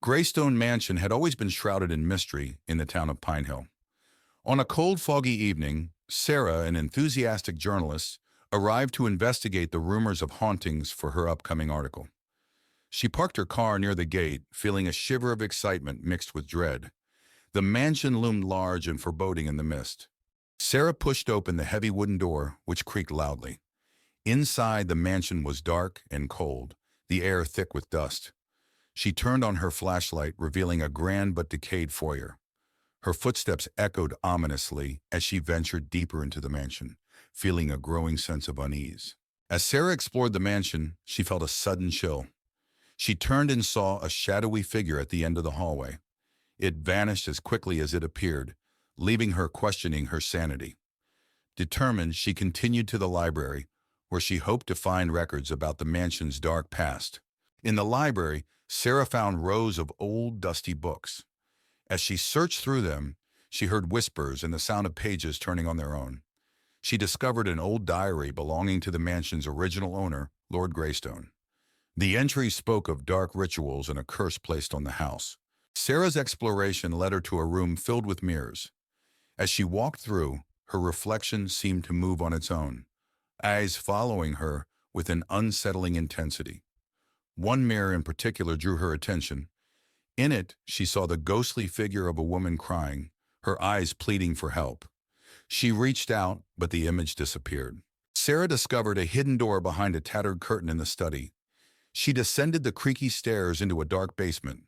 Greystone Mansion had always been shrouded in mystery in the town of Pine Hill. On a cold, foggy evening, Sarah, an enthusiastic journalist, arrived to investigate the rumors of hauntings for her upcoming article. She parked her car near the gate, feeling a shiver of excitement mixed with dread. The mansion loomed large and foreboding in the mist. Sarah pushed open the heavy wooden door, which creaked loudly. Inside, the mansion was dark and cold, the air thick with dust. She turned on her flashlight, revealing a grand but decayed foyer. Her footsteps echoed ominously as she ventured deeper into the mansion, feeling a growing sense of unease. As Sarah explored the mansion, she felt a sudden chill. She turned and saw a shadowy figure at the end of the hallway. It vanished as quickly as it appeared, leaving her questioning her sanity. Determined, she continued to the library, where she hoped to find records about the mansion's dark past. In the library, Sarah found rows of old, dusty books. As she searched through them, she heard whispers and the sound of pages turning on their own. She discovered an old diary belonging to the mansion's original owner, Lord Greystone. The entry spoke of dark rituals and a curse placed on the house. Sarah's exploration led her to a room filled with mirrors. As she walked through, her reflection seemed to move on its own, eyes following her with an unsettling intensity. One mirror in particular drew her attention. In it, she saw the ghostly figure of a woman crying, her eyes pleading for help. She reached out, but the image disappeared. Sarah discovered a hidden door behind a tattered curtain in the study. She descended the creaky stairs into a dark basement.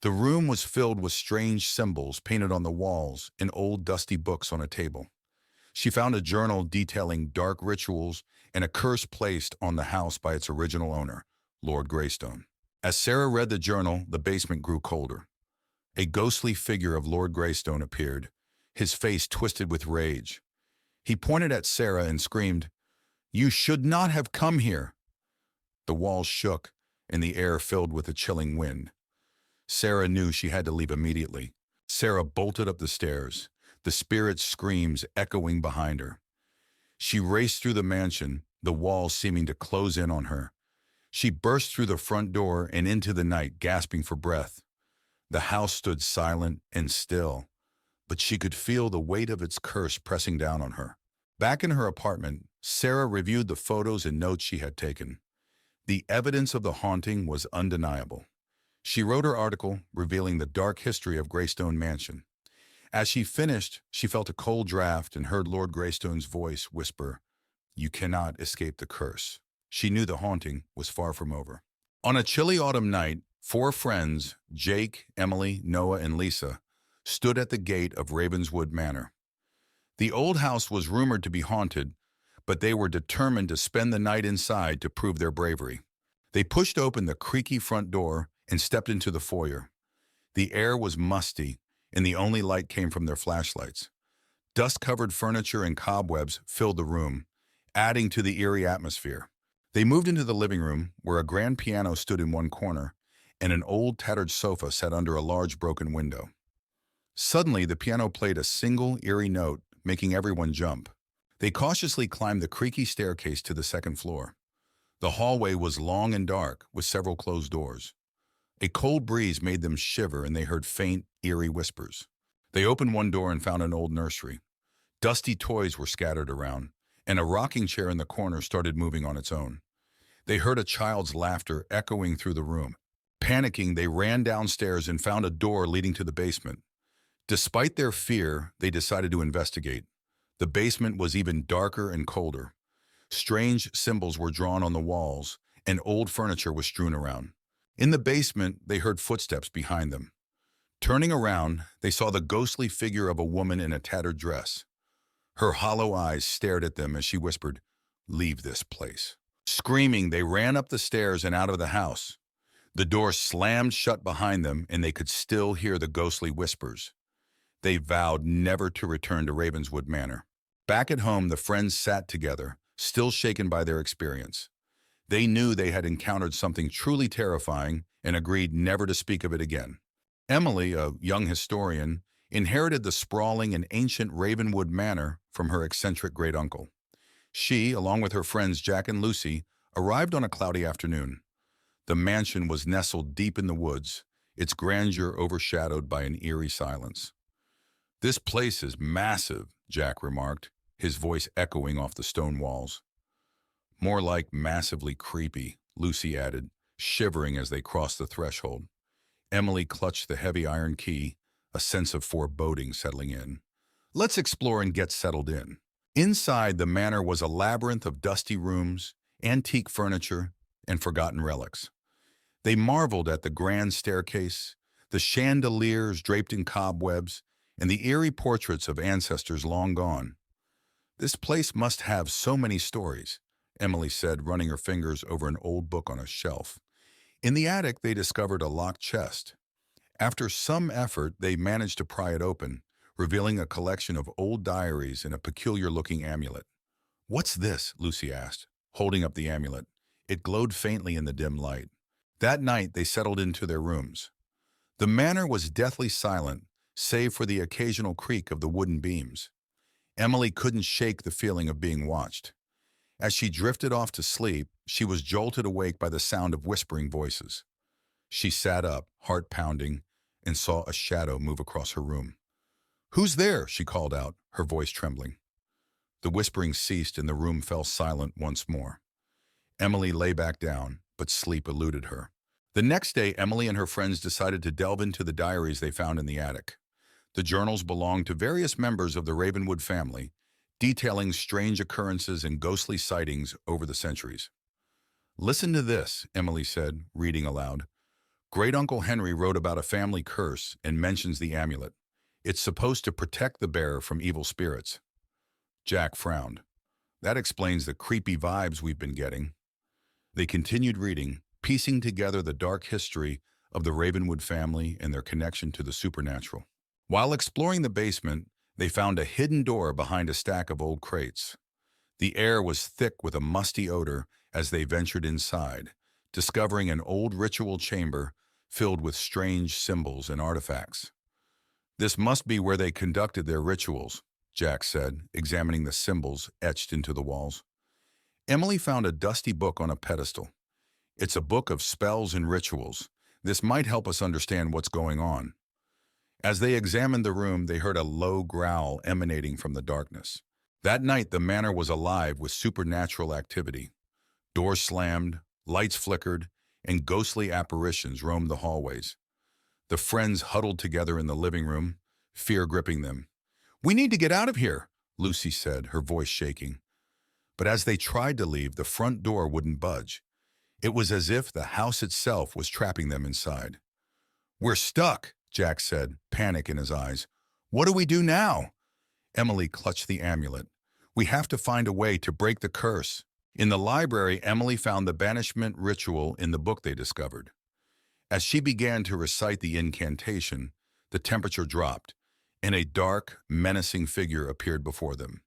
The room was filled with strange symbols painted on the walls and old dusty books on a table. She found a journal detailing dark rituals and a curse placed on the house by its original owner, Lord Greystone. As Sarah read the journal, the basement grew colder. A ghostly figure of Lord Greystone appeared, his face twisted with rage. He pointed at Sarah and screamed, "You should not have come here!" The walls shook, and the air filled with a chilling wind. Sarah knew she had to leave immediately. Sarah bolted up the stairs, the spirit's screams echoing behind her. She raced through the mansion, the walls seeming to close in on her. She burst through the front door and into the night, gasping for breath. The house stood silent and still, but she could feel the weight of its curse pressing down on her. Back in her apartment, Sarah reviewed the photos and notes she had taken. The evidence of the haunting was undeniable. She wrote her article, revealing the dark history of Greystone Mansion. As she finished, she felt a cold draft and heard Lord Greystone's voice whisper, "You cannot escape the curse." She knew the haunting was far from over. On a chilly autumn night, four friends, Jake, Emily, Noah, and Lisa, stood at the gate of Ravenswood Manor. The old house was rumored to be haunted, but they were determined to spend the night inside to prove their bravery. They pushed open the creaky front door and stepped into the foyer. The air was musty, and the only light came from their flashlights. Dust-covered furniture and cobwebs filled the room, adding to the eerie atmosphere. They moved into the living room, where a grand piano stood in one corner, and an old tattered sofa sat under a large broken window. Suddenly, the piano played a single eerie note, making everyone jump. They cautiously climbed the creaky staircase to the second floor. The hallway was long and dark, with several closed doors. A cold breeze made them shiver, and they heard faint, eerie whispers. They opened one door and found an old nursery. Dusty toys were scattered around, and a rocking chair in the corner started moving on its own. They heard a child's laughter echoing through the room. Panicking, they ran downstairs and found a door leading to the basement. Despite their fear, they decided to investigate. The basement was even darker and colder. Strange symbols were drawn on the walls, and old furniture was strewn around. In the basement, they heard footsteps behind them. Turning around, they saw the ghostly figure of a woman in a tattered dress. Her hollow eyes stared at them as she whispered, "Leave this place." Screaming, they ran up the stairs and out of the house. The door slammed shut behind them, and they could still hear the ghostly whispers. They vowed never to return to Ravenswood Manor. Back at home, the friends sat together, still shaken by their experience. They knew they had encountered something truly terrifying and agreed never to speak of it again. Emily, a young historian, inherited the sprawling and ancient Ravenwood Manor from her eccentric great-uncle. She, along with her friends Jack and Lucy, arrived on a cloudy afternoon. The mansion was nestled deep in the woods, its grandeur overshadowed by an eerie silence. "This place is massive," Jack remarked, his voice echoing off the stone walls. "More like massively creepy," Lucy added, shivering as they crossed the threshold. Emily clutched the heavy iron key, a sense of foreboding settling in. "Let's explore and get settled in." Inside, the manor was a labyrinth of dusty rooms, antique furniture, and forgotten relics. They marveled at the grand staircase, the chandeliers draped in cobwebs, and the eerie portraits of ancestors long gone. "This place must have so many stories," Emily said, running her fingers over an old book on a shelf. In the attic, they discovered a locked chest. After some effort, they managed to pry it open, revealing a collection of old diaries and a peculiar-looking amulet. "What's this?" Lucy asked, holding up the amulet. It glowed faintly in the dim light. That night, they settled into their rooms. The manor was deathly silent, save for the occasional creak of the wooden beams. Emily couldn't shake the feeling of being watched. As she drifted off to sleep, she was jolted awake by the sound of whispering voices. She sat up, heart pounding, and saw a shadow move across her room. "Who's there?" she called out, her voice trembling. The whispering ceased and the room fell silent once more. Emily lay back down, but sleep eluded her. The next day, Emily and her friends decided to delve into the diaries they found in the attic. The journals belonged to various members of the Ravenwood family, detailing strange occurrences and ghostly sightings over the centuries. "Listen to this," Emily said, reading aloud. "Great-Uncle Henry wrote about a family curse and mentions the amulet. It's supposed to protect the bearer from evil spirits." Jack frowned. "That explains the creepy vibes we've been getting." They continued reading, piecing together the dark history of the Ravenwood family and their connection to the supernatural. While exploring the basement, they found a hidden door behind a stack of old crates. The air was thick with a musty odor as they ventured inside, discovering an old ritual chamber filled with strange symbols and artifacts. "This must be where they conducted their rituals," Jack said, examining the symbols etched into the walls. Emily found a dusty book on a pedestal. "It's a book of spells and rituals. This might help us understand what's going on." As they examined the room, they heard a low growl emanating from the darkness. That night, the manor was alive with supernatural activity. Doors slammed, lights flickered, and ghostly apparitions roamed the hallways. The friends huddled together in the living room, fear gripping them. "We need to get out of here," Lucy said, her voice shaking. But as they tried to leave, the front door wouldn't budge. It was as if the house itself was trapping them inside. "We're stuck," Jack said, panic in his eyes. "What do we do now?" Emily clutched the amulet. "We have to find a way to break the curse." In the library, Emily found the banishment ritual in the book they discovered. As she began to recite the incantation, the temperature dropped, and a dark, menacing figure appeared before them.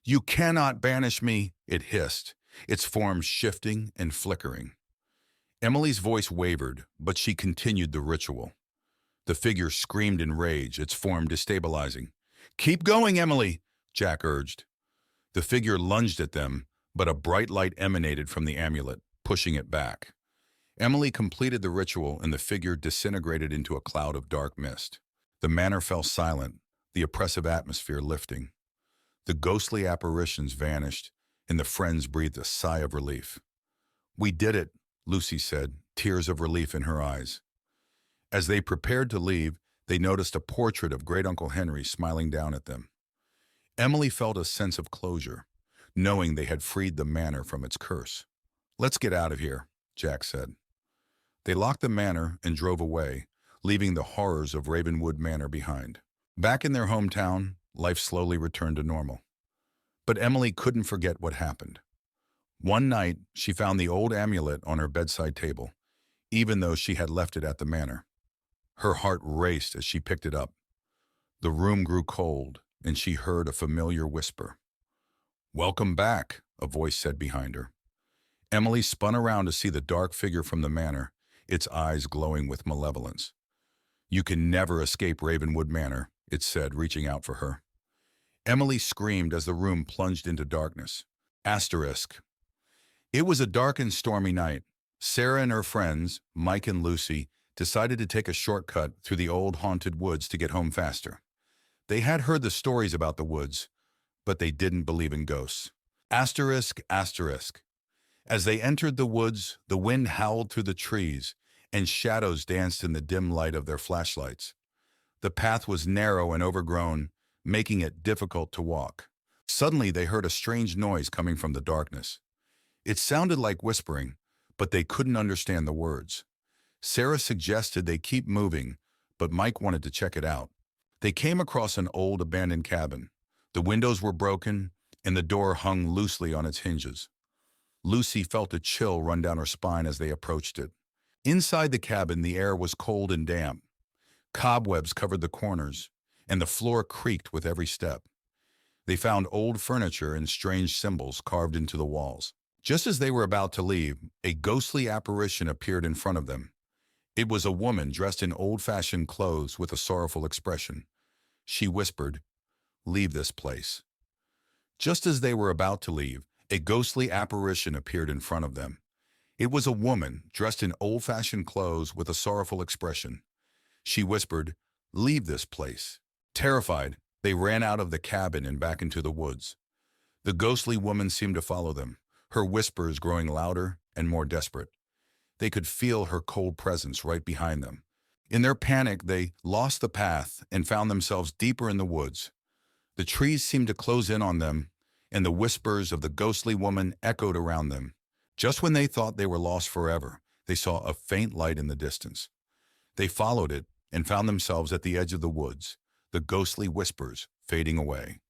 "You cannot banish me," it hissed, its form shifting and flickering. Emily's voice wavered, but she continued the ritual. The figure screamed in rage, its form destabilizing. "Keep going, Emily," Jack urged. The figure lunged at them, but a bright light emanated from the amulet, pushing it back. Emily completed the ritual and the figure disintegrated into a cloud of dark mist. The manor fell silent, the oppressive atmosphere lifting. The ghostly apparitions vanished, and the friends breathed a sigh of relief. "We did it," Lucy said, tears of relief in her eyes. As they prepared to leave, they noticed a portrait of Great-Uncle Henry smiling down at them. Emily felt a sense of closure, knowing they had freed the manor from its curse. "Let's get out of here," Jack said. They locked the manor and drove away, leaving the horrors of Ravenwood Manor behind. Back in their hometown, life slowly returned to normal. But Emily couldn't forget what happened. One night, she found the old amulet on her bedside table, even though she had left it at the manor. Her heart raced as she picked it up. The room grew cold, and she heard a familiar whisper. "Welcome back," a voice said behind her. Emily spun around to see the dark figure from the manor, its eyes glowing with malevolence. "You can never escape Ravenwood Manor," it said, reaching out for her. Emily screamed as the room plunged into darkness. Asterisk. It was a dark and stormy night. Sarah and her friends, Mike and Lucy, decided to take a shortcut through the old haunted woods to get home faster. They had heard the stories about the woods, but they didn't believe in ghosts. Asterisk, asterisk. As they entered the woods, the wind howled through the trees, and shadows danced in the dim light of their flashlights. The path was narrow and overgrown, making it difficult to walk. Suddenly, they heard a strange noise coming from the darkness. It sounded like whispering, but they couldn't understand the words. Sarah suggested they keep moving, but Mike wanted to check it out. They came across an old abandoned cabin. The windows were broken, and the door hung loosely on its hinges. Lucy felt a chill run down her spine as they approached it. Inside the cabin, the air was cold and damp. Cobwebs covered the corners, and the floor creaked with every step. They found old furniture and strange symbols carved into the walls. Just as they were about to leave, a ghostly apparition appeared in front of them. It was a woman dressed in old-fashioned clothes with a sorrowful expression. She whispered, "Leave this place." Just as they were about to leave, a ghostly apparition appeared in front of them. It was a woman dressed in old-fashioned clothes with a sorrowful expression. She whispered, "Leave this place." Terrified, they ran out of the cabin and back into the woods. The ghostly woman seemed to follow them, her whispers growing louder and more desperate. They could feel her cold presence right behind them. In their panic, they lost the path and found themselves deeper in the woods. The trees seemed to close in on them, and the whispers of the ghostly woman echoed around them. Just when they thought they were lost forever, they saw a faint light in the distance. They followed it and found themselves at the edge of the woods, the ghostly whispers fading away.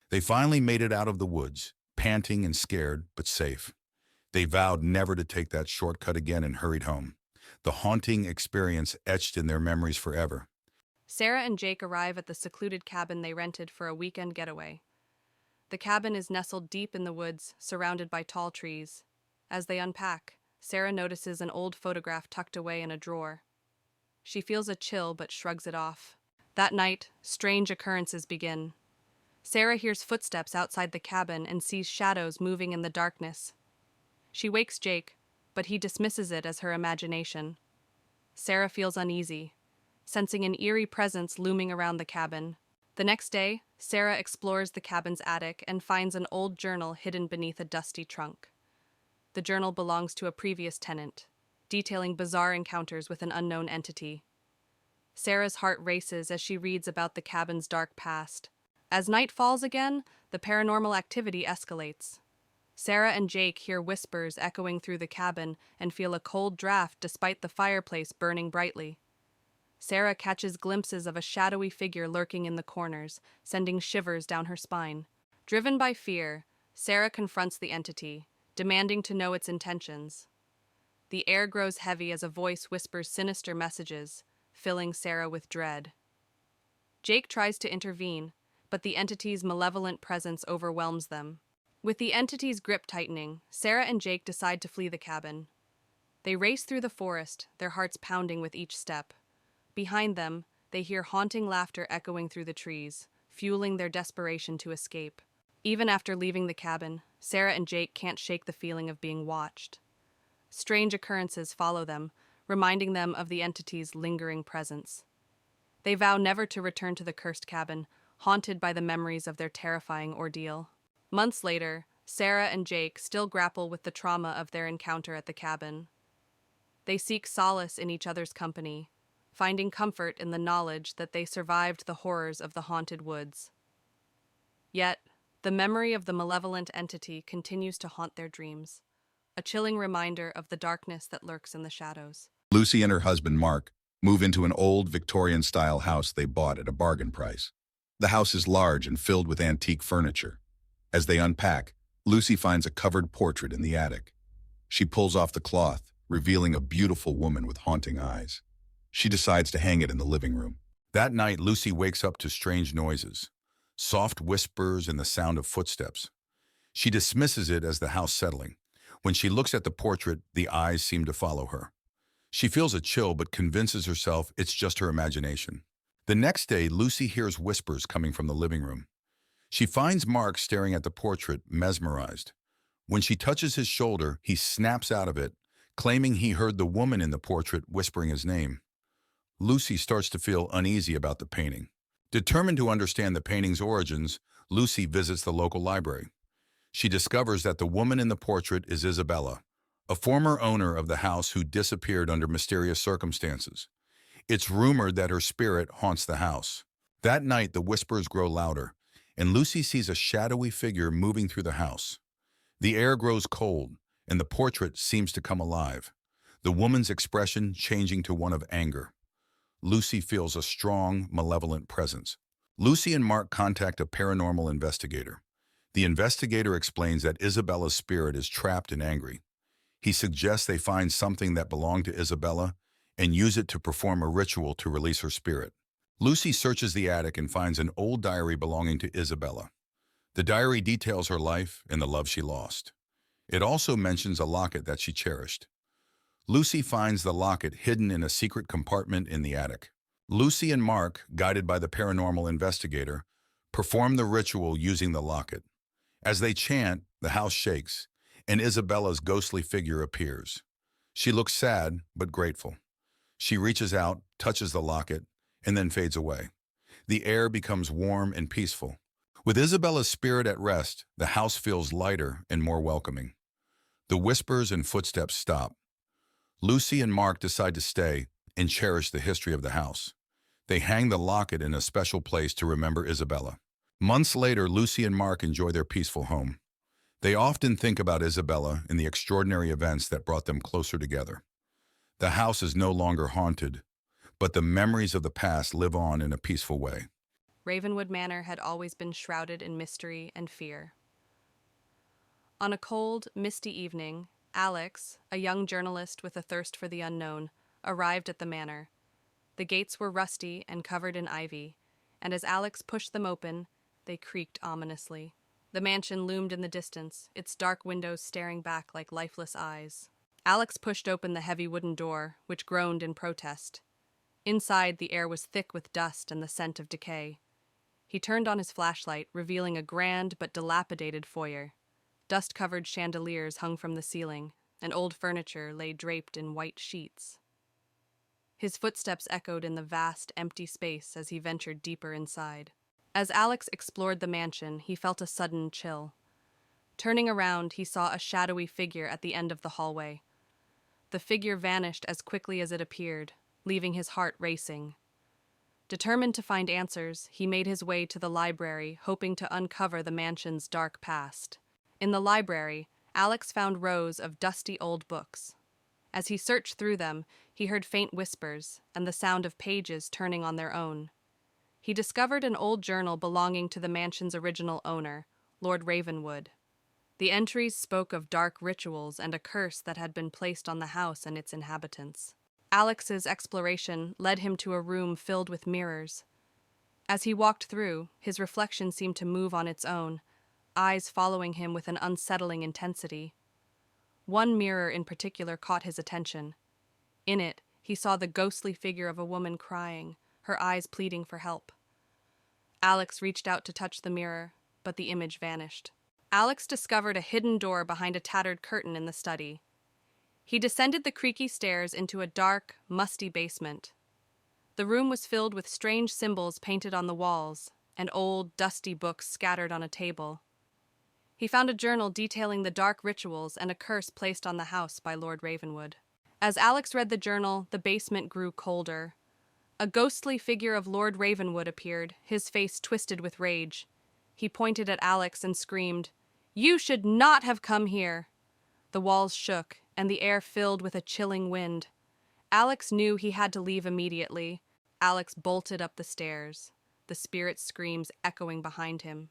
They finally made it out of the woods, panting and scared, but safe. They vowed never to take that shortcut again and hurried home, the haunting experience etched in their memories forever. Sarah and Jake arrive at the secluded cabin they rented for a weekend getaway. The cabin is nestled deep in the woods, surrounded by tall trees. As they unpack, Sarah notices an old photograph tucked away in a drawer. She feels a chill but shrugs it off. That night, strange occurrences begin. Sarah hears footsteps outside the cabin and sees shadows moving in the darkness. She wakes Jake, but he dismisses it as her imagination. Sarah feels uneasy, sensing an eerie presence looming around the cabin. The next day, Sarah explores the cabin's attic and finds an old journal hidden beneath a dusty trunk. The journal belongs to a previous tenant, detailing bizarre encounters with an unknown entity. Sarah's heart races as she reads about the cabin's dark past. As night falls again, the paranormal activity escalates. Sarah and Jake hear whispers echoing through the cabin and feel a cold draft despite the fireplace burning brightly. Sarah catches glimpses of a shadowy figure lurking in the corners, sending shivers down her spine. Driven by fear, Sarah confronts the entity, demanding to know its intentions. The air grows heavy as a voice whispers sinister messages, filling Sarah with dread. Jake tries to intervene, but the entity's malevolent presence overwhelms them. With the entity's grip tightening, Sarah and Jake decide to flee the cabin. They race through the forest, their hearts pounding with each step. Behind them, they hear haunting laughter echoing through the trees, fueling their desperation to escape. Even after leaving the cabin, Sarah and Jake can't shake the feeling of being watched. Strange occurrences follow them, reminding them of the entity's lingering presence. They vow never to return to the cursed cabin, haunted by the memories of their terrifying ordeal. Months later, Sarah and Jake still grapple with the trauma of their encounter at the cabin. They seek solace in each other's company, finding comfort in the knowledge that they survived the horrors of the haunted woods. Yet, the memory of the malevolent entity continues to haunt their dreams, a chilling reminder of the darkness that lurks in the shadows. Lucy and her husband, Mark, move into an old Victorian-style house they bought at a bargain price. The house is large and filled with antique furniture. As they unpack, Lucy finds a covered portrait in the attic. She pulls off the cloth, revealing a beautiful woman with haunting eyes. She decides to hang it in the living room. That night, Lucy wakes up to strange noises, soft whispers and the sound of footsteps. She dismisses it as the house settling. When she looks at the portrait, the eyes seem to follow her. She feels a chill but convinces herself it's just her imagination. The next day, Lucy hears whispers coming from the living room. She finds Mark staring at the portrait, mesmerized. When she touches his shoulder, he snaps out of it, claiming he heard the woman in the portrait whispering his name. Lucy starts to feel uneasy about the painting. Determined to understand the painting's origins, Lucy visits the local library. She discovers that the woman in the portrait is Isabella, a former owner of the house who disappeared under mysterious circumstances. It's rumored that her spirit haunts the house. That night, the whispers grow louder, and Lucy sees a shadowy figure moving through the house. The air grows cold, and the portrait seems to come alive, the woman's expression changing to one of anger. Lucy feels a strong, malevolent presence. Lucy and Mark contact a paranormal investigator. The investigator explains that Isabella's spirit is trapped and angry. He suggests they find something that belonged to Isabella and use it to perform a ritual to release her spirit. Lucy searches the attic and finds an old diary belonging to Isabella. The diary details her life and the love she lost. It also mentions a locket that she cherished. Lucy finds the locket hidden in a secret compartment in the attic. Lucy and Mark, guided by the paranormal investigator, perform the ritual using the locket. As they chant, the house shakes, and Isabella's ghostly figure appears. She looks sad, but grateful. She reaches out, touches the locket, and then fades away. The air becomes warm and peaceful. With Isabella's spirit at rest, the house feels lighter and more welcoming. The whispers and footsteps stop. Lucy and Mark decide to stay and cherish the history of the house. They hang the locket in a special place to remember Isabella. Months later, Lucy and Mark enjoy their peaceful home. They often think about Isabella and the extraordinary events that brought them closer together. The house is no longer haunted, but the memories of the past live on in a peaceful way. Ravenwood Manor had always been shrouded in mystery and fear. On a cold, misty evening, Alex, a young journalist with a thirst for the unknown, arrived at the manor. The gates were rusty and covered in ivy, and as Alex pushed them open, they creaked ominously. The mansion loomed in the distance, its dark windows staring back like lifeless eyes. Alex pushed open the heavy wooden door, which groaned in protest. Inside, the air was thick with dust and the scent of decay. He turned on his flashlight, revealing a grand but dilapidated foyer. Dust-covered chandeliers hung from the ceiling, and old furniture lay draped in white sheets. His footsteps echoed in the vast, empty space as he ventured deeper inside. As Alex explored the mansion, he felt a sudden chill. Turning around, he saw a shadowy figure at the end of the hallway. The figure vanished as quickly as it appeared, leaving his heart racing. Determined to find answers, he made his way to the library, hoping to uncover the mansion's dark past. In the library, Alex found rows of dusty old books. As he searched through them, he heard faint whispers and the sound of pages turning on their own. He discovered an old journal belonging to the mansion's original owner, Lord Ravenwood. The entries spoke of dark rituals and a curse that had been placed on the house and its inhabitants. Alex's exploration led him to a room filled with mirrors. As he walked through, his reflection seemed to move on its own, eyes following him with an unsettling intensity. One mirror in particular caught his attention. In it, he saw the ghostly figure of a woman crying, her eyes pleading for help. Alex reached out to touch the mirror, but the image vanished. Alex discovered a hidden door behind a tattered curtain in the study. He descended the creaky stairs into a dark, musty basement. The room was filled with strange symbols painted on the walls and old, dusty books scattered on a table. He found a journal detailing the dark rituals and a curse placed on the house by Lord Ravenwood. As Alex read the journal, the basement grew colder. A ghostly figure of Lord Ravenwood appeared, his face twisted with rage. He pointed at Alex and screamed, "You should not have come here!" The walls shook, and the air filled with a chilling wind. Alex knew he had to leave immediately. Alex bolted up the stairs, the spirit's screams echoing behind him.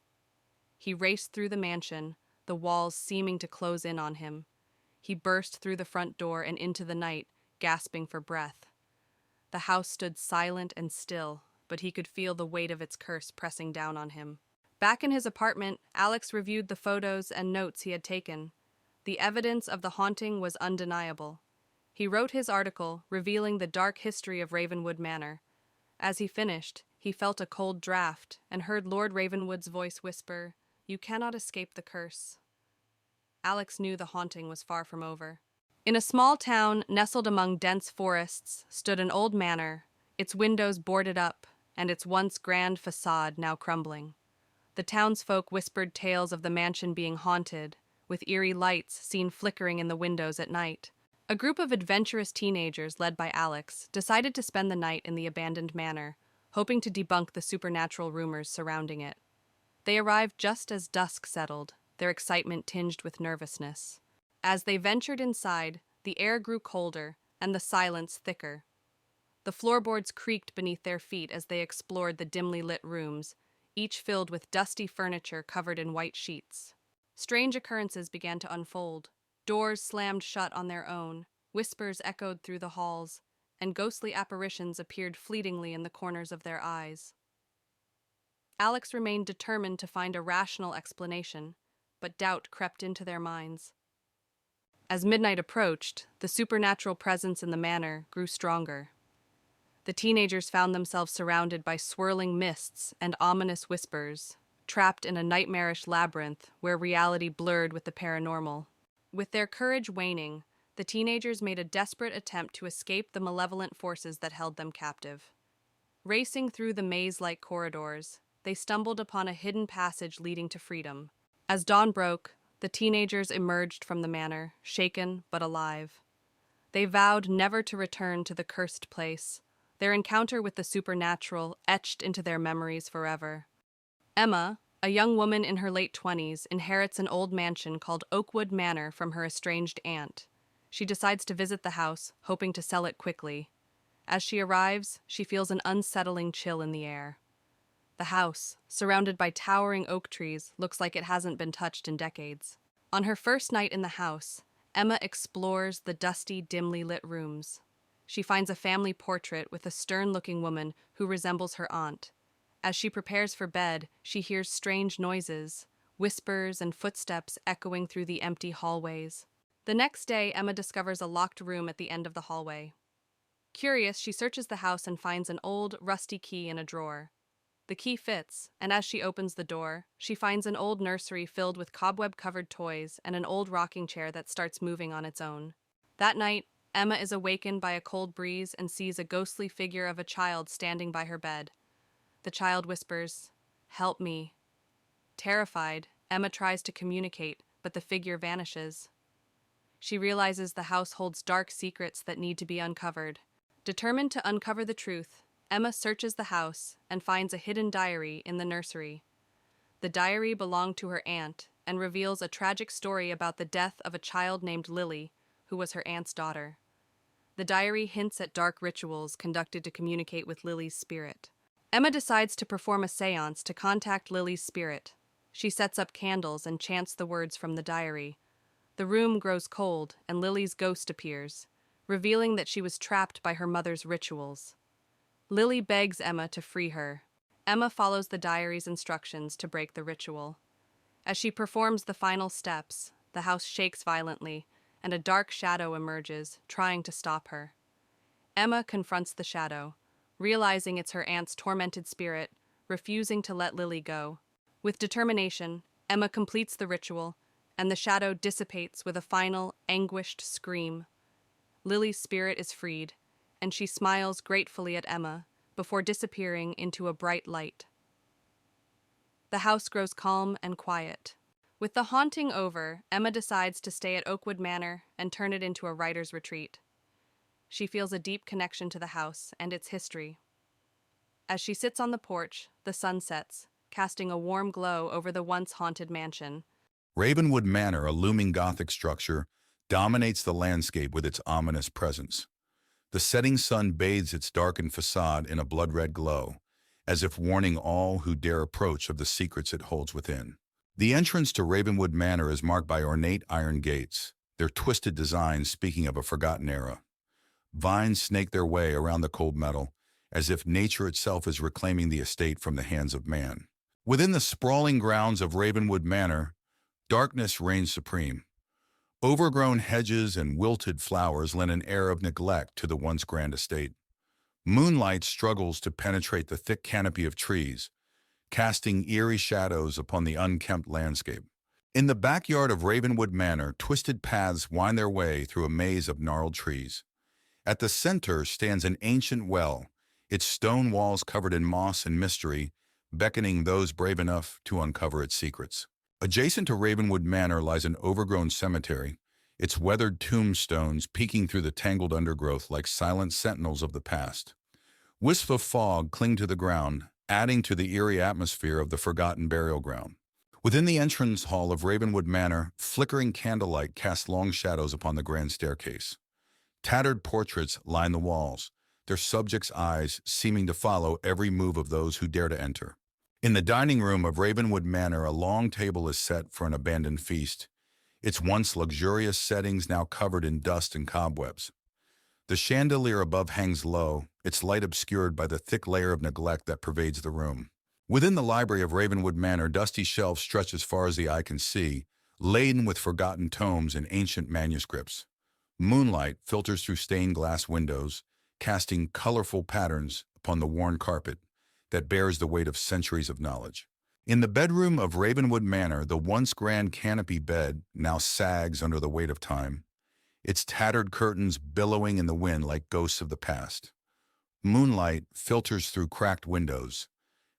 He raced through the mansion, the walls seeming to close in on him. He burst through the front door and into the night, gasping for breath. The house stood silent and still, but he could feel the weight of its curse pressing down on him. Back in his apartment, Alex reviewed the photos and notes he had taken. The evidence of the haunting was undeniable. He wrote his article, revealing the dark history of Ravenwood Manor. As he finished, he felt a cold draft and heard Lord Ravenwood's voice whisper, "You cannot escape the curse." Alex knew the haunting was far from over. In a small town nestled among dense forests stood an old manor, its windows boarded up, and its once grand facade now crumbling. The townsfolk whispered tales of the mansion being haunted, with eerie lights seen flickering in the windows at night. A group of adventurous teenagers, led by Alex, decided to spend the night in the abandoned manor, hoping to debunk the supernatural rumors surrounding it. They arrived just as dusk settled, their excitement tinged with nervousness. As they ventured inside, the air grew colder and the silence thicker. The floorboards creaked beneath their feet as they explored the dimly lit rooms, each filled with dusty furniture covered in white sheets. Strange occurrences began to unfold. Doors slammed shut on their own, whispers echoed through the halls, and ghostly apparitions appeared fleetingly in the corners of their eyes. Alex remained determined to find a rational explanation, but doubt crept into their minds. As midnight approached, the supernatural presence in the manor grew stronger. The teenagers found themselves surrounded by swirling mists and ominous whispers, trapped in a nightmarish labyrinth where reality blurred with the paranormal. With their courage waning, the teenagers made a desperate attempt to escape the malevolent forces that held them captive. Racing through the maze-like corridors, they stumbled upon a hidden passage leading to freedom. As dawn broke, the teenagers emerged from the manor, shaken but alive. They vowed never to return to the cursed place, their encounter with the supernatural etched into their memories forever. Emma, a young woman in her late 20s, inherits an old mansion called Oakwood Manor from her estranged aunt. She decides to visit the house, hoping to sell it quickly. As she arrives, she feels an unsettling chill in the air. The house, surrounded by towering oak trees, looks like it hasn't been touched in decades. On her first night in the house, Emma explores the dusty, dimly lit rooms. She finds a family portrait with a stern-looking woman who resembles her aunt. As she prepares for bed, she hears strange noises, whispers and footsteps echoing through the empty hallways. The next day, Emma discovers a locked room at the end of the hallway. Curious, she searches the house and finds an old, rusty key in a drawer. The key fits, and as she opens the door, she finds an old nursery filled with cobweb-covered toys and an old rocking chair that starts moving on its own. That night, Emma is awakened by a cold breeze and sees a ghostly figure of a child standing by her bed. The child whispers, "Help me." Terrified, Emma tries to communicate, but the figure vanishes. She realizes the house holds dark secrets that need to be uncovered. Determined to uncover the truth, Emma searches the house and finds a hidden diary in the nursery. The diary belonged to her aunt and reveals a tragic story about the death of a child named Lily, who was her aunt's daughter. The diary hints at dark rituals conducted to communicate with Lily's spirit. Emma decides to perform a seance to contact Lily's spirit. She sets up candles and chants the words from the diary. The room grows cold and Lily's ghost appears, revealing that she was trapped by her mother's rituals. Lily begs Emma to free her. Emma follows the diary's instructions to break the ritual. As she performs the final steps, the house shakes violently, and a dark shadow emerges, trying to stop her. Emma confronts the shadow, realizing it's her aunt's tormented spirit, refusing to let Lily go. With determination, Emma completes the ritual, and the shadow dissipates with a final, anguished scream. Lily's spirit is freed, and she smiles gratefully at Emma before disappearing into a bright light. The house grows calm and quiet. With the haunting over, Emma decides to stay at Oakwood Manor and turn it into a writer's retreat. She feels a deep connection to the house and its history. As she sits on the porch, the sun sets, casting a warm glow over the once haunted mansion. Ravenwood Manor, a looming Gothic structure, dominates the landscape with its ominous presence. The setting sun bathes its darkened facade in a blood-red glow, as if warning all who dare approach of the secrets it holds within. The entrance to Ravenwood Manor is marked by ornate iron gates, their twisted designs speaking of a forgotten era. Vines snake their way around the cold metal, as if nature itself is reclaiming the estate from the hands of man. Within the sprawling grounds of Ravenwood Manor, darkness reigns supreme. Overgrown hedges and wilted flowers lend an air of neglect to the once grand estate. Moonlight struggles to penetrate the thick canopy of trees, casting eerie shadows upon the unkempt landscape. In the backyard of Ravenwood Manor, twisted paths wind their way through a maze of gnarled trees. At the center stands an ancient well, its stone walls covered in moss and mystery, beckoning those brave enough to uncover its secrets. Adjacent to Ravenwood Manor lies an overgrown cemetery, its weathered tombstones peeking through the tangled undergrowth like silent sentinels of the past. Wisps of fog cling to the ground, adding to the eerie atmosphere of the forgotten burial ground. Within the entrance hall of Ravenwood Manor, flickering candlelight casts long shadows upon the grand staircase. Tattered portraits line the walls, their subjects' eyes seeming to follow every move of those who dare to enter. In the dining room of Ravenwood Manor, a long table is set for an abandoned feast, its once luxurious settings now covered in dust and cobwebs. The chandelier above hangs low, its light obscured by the thick layer of neglect that pervades the room. Within the library of Ravenwood Manor, dusty shelves stretch as far as the eye can see, laden with forgotten tomes and ancient manuscripts. Moonlight filters through stained glass windows, casting colorful patterns upon the worn carpet that bears the weight of centuries of knowledge. In the bedroom of Ravenwood Manor, the once grand canopy bed now sags under the weight of time, its tattered curtains billowing in the wind like ghosts of the past. Moonlight filters through cracked windows,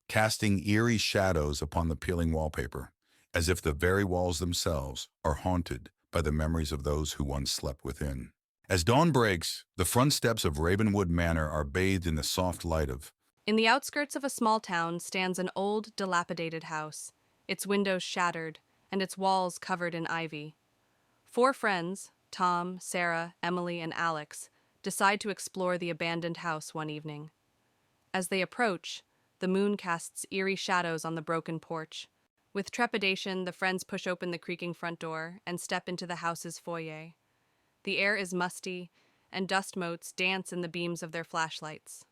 casting eerie shadows upon the peeling wallpaper, as if the very walls themselves are haunted by the memories of those who once slept within. As dawn breaks, the front steps of Ravenwood Manor are bathed in the soft light of. In the outskirts of a small town stands an old, dilapidated house, its windows shattered and its walls covered in ivy. Four friends, Tom, Sarah, Emily, and Alex, decide to explore the abandoned house one evening. As they approach, the moon casts eerie shadows on the broken porch. With trepidation, the friends push open the creaking front door and step into the house's foyer. The air is musty, and dust motes dance in the beams of their flashlights.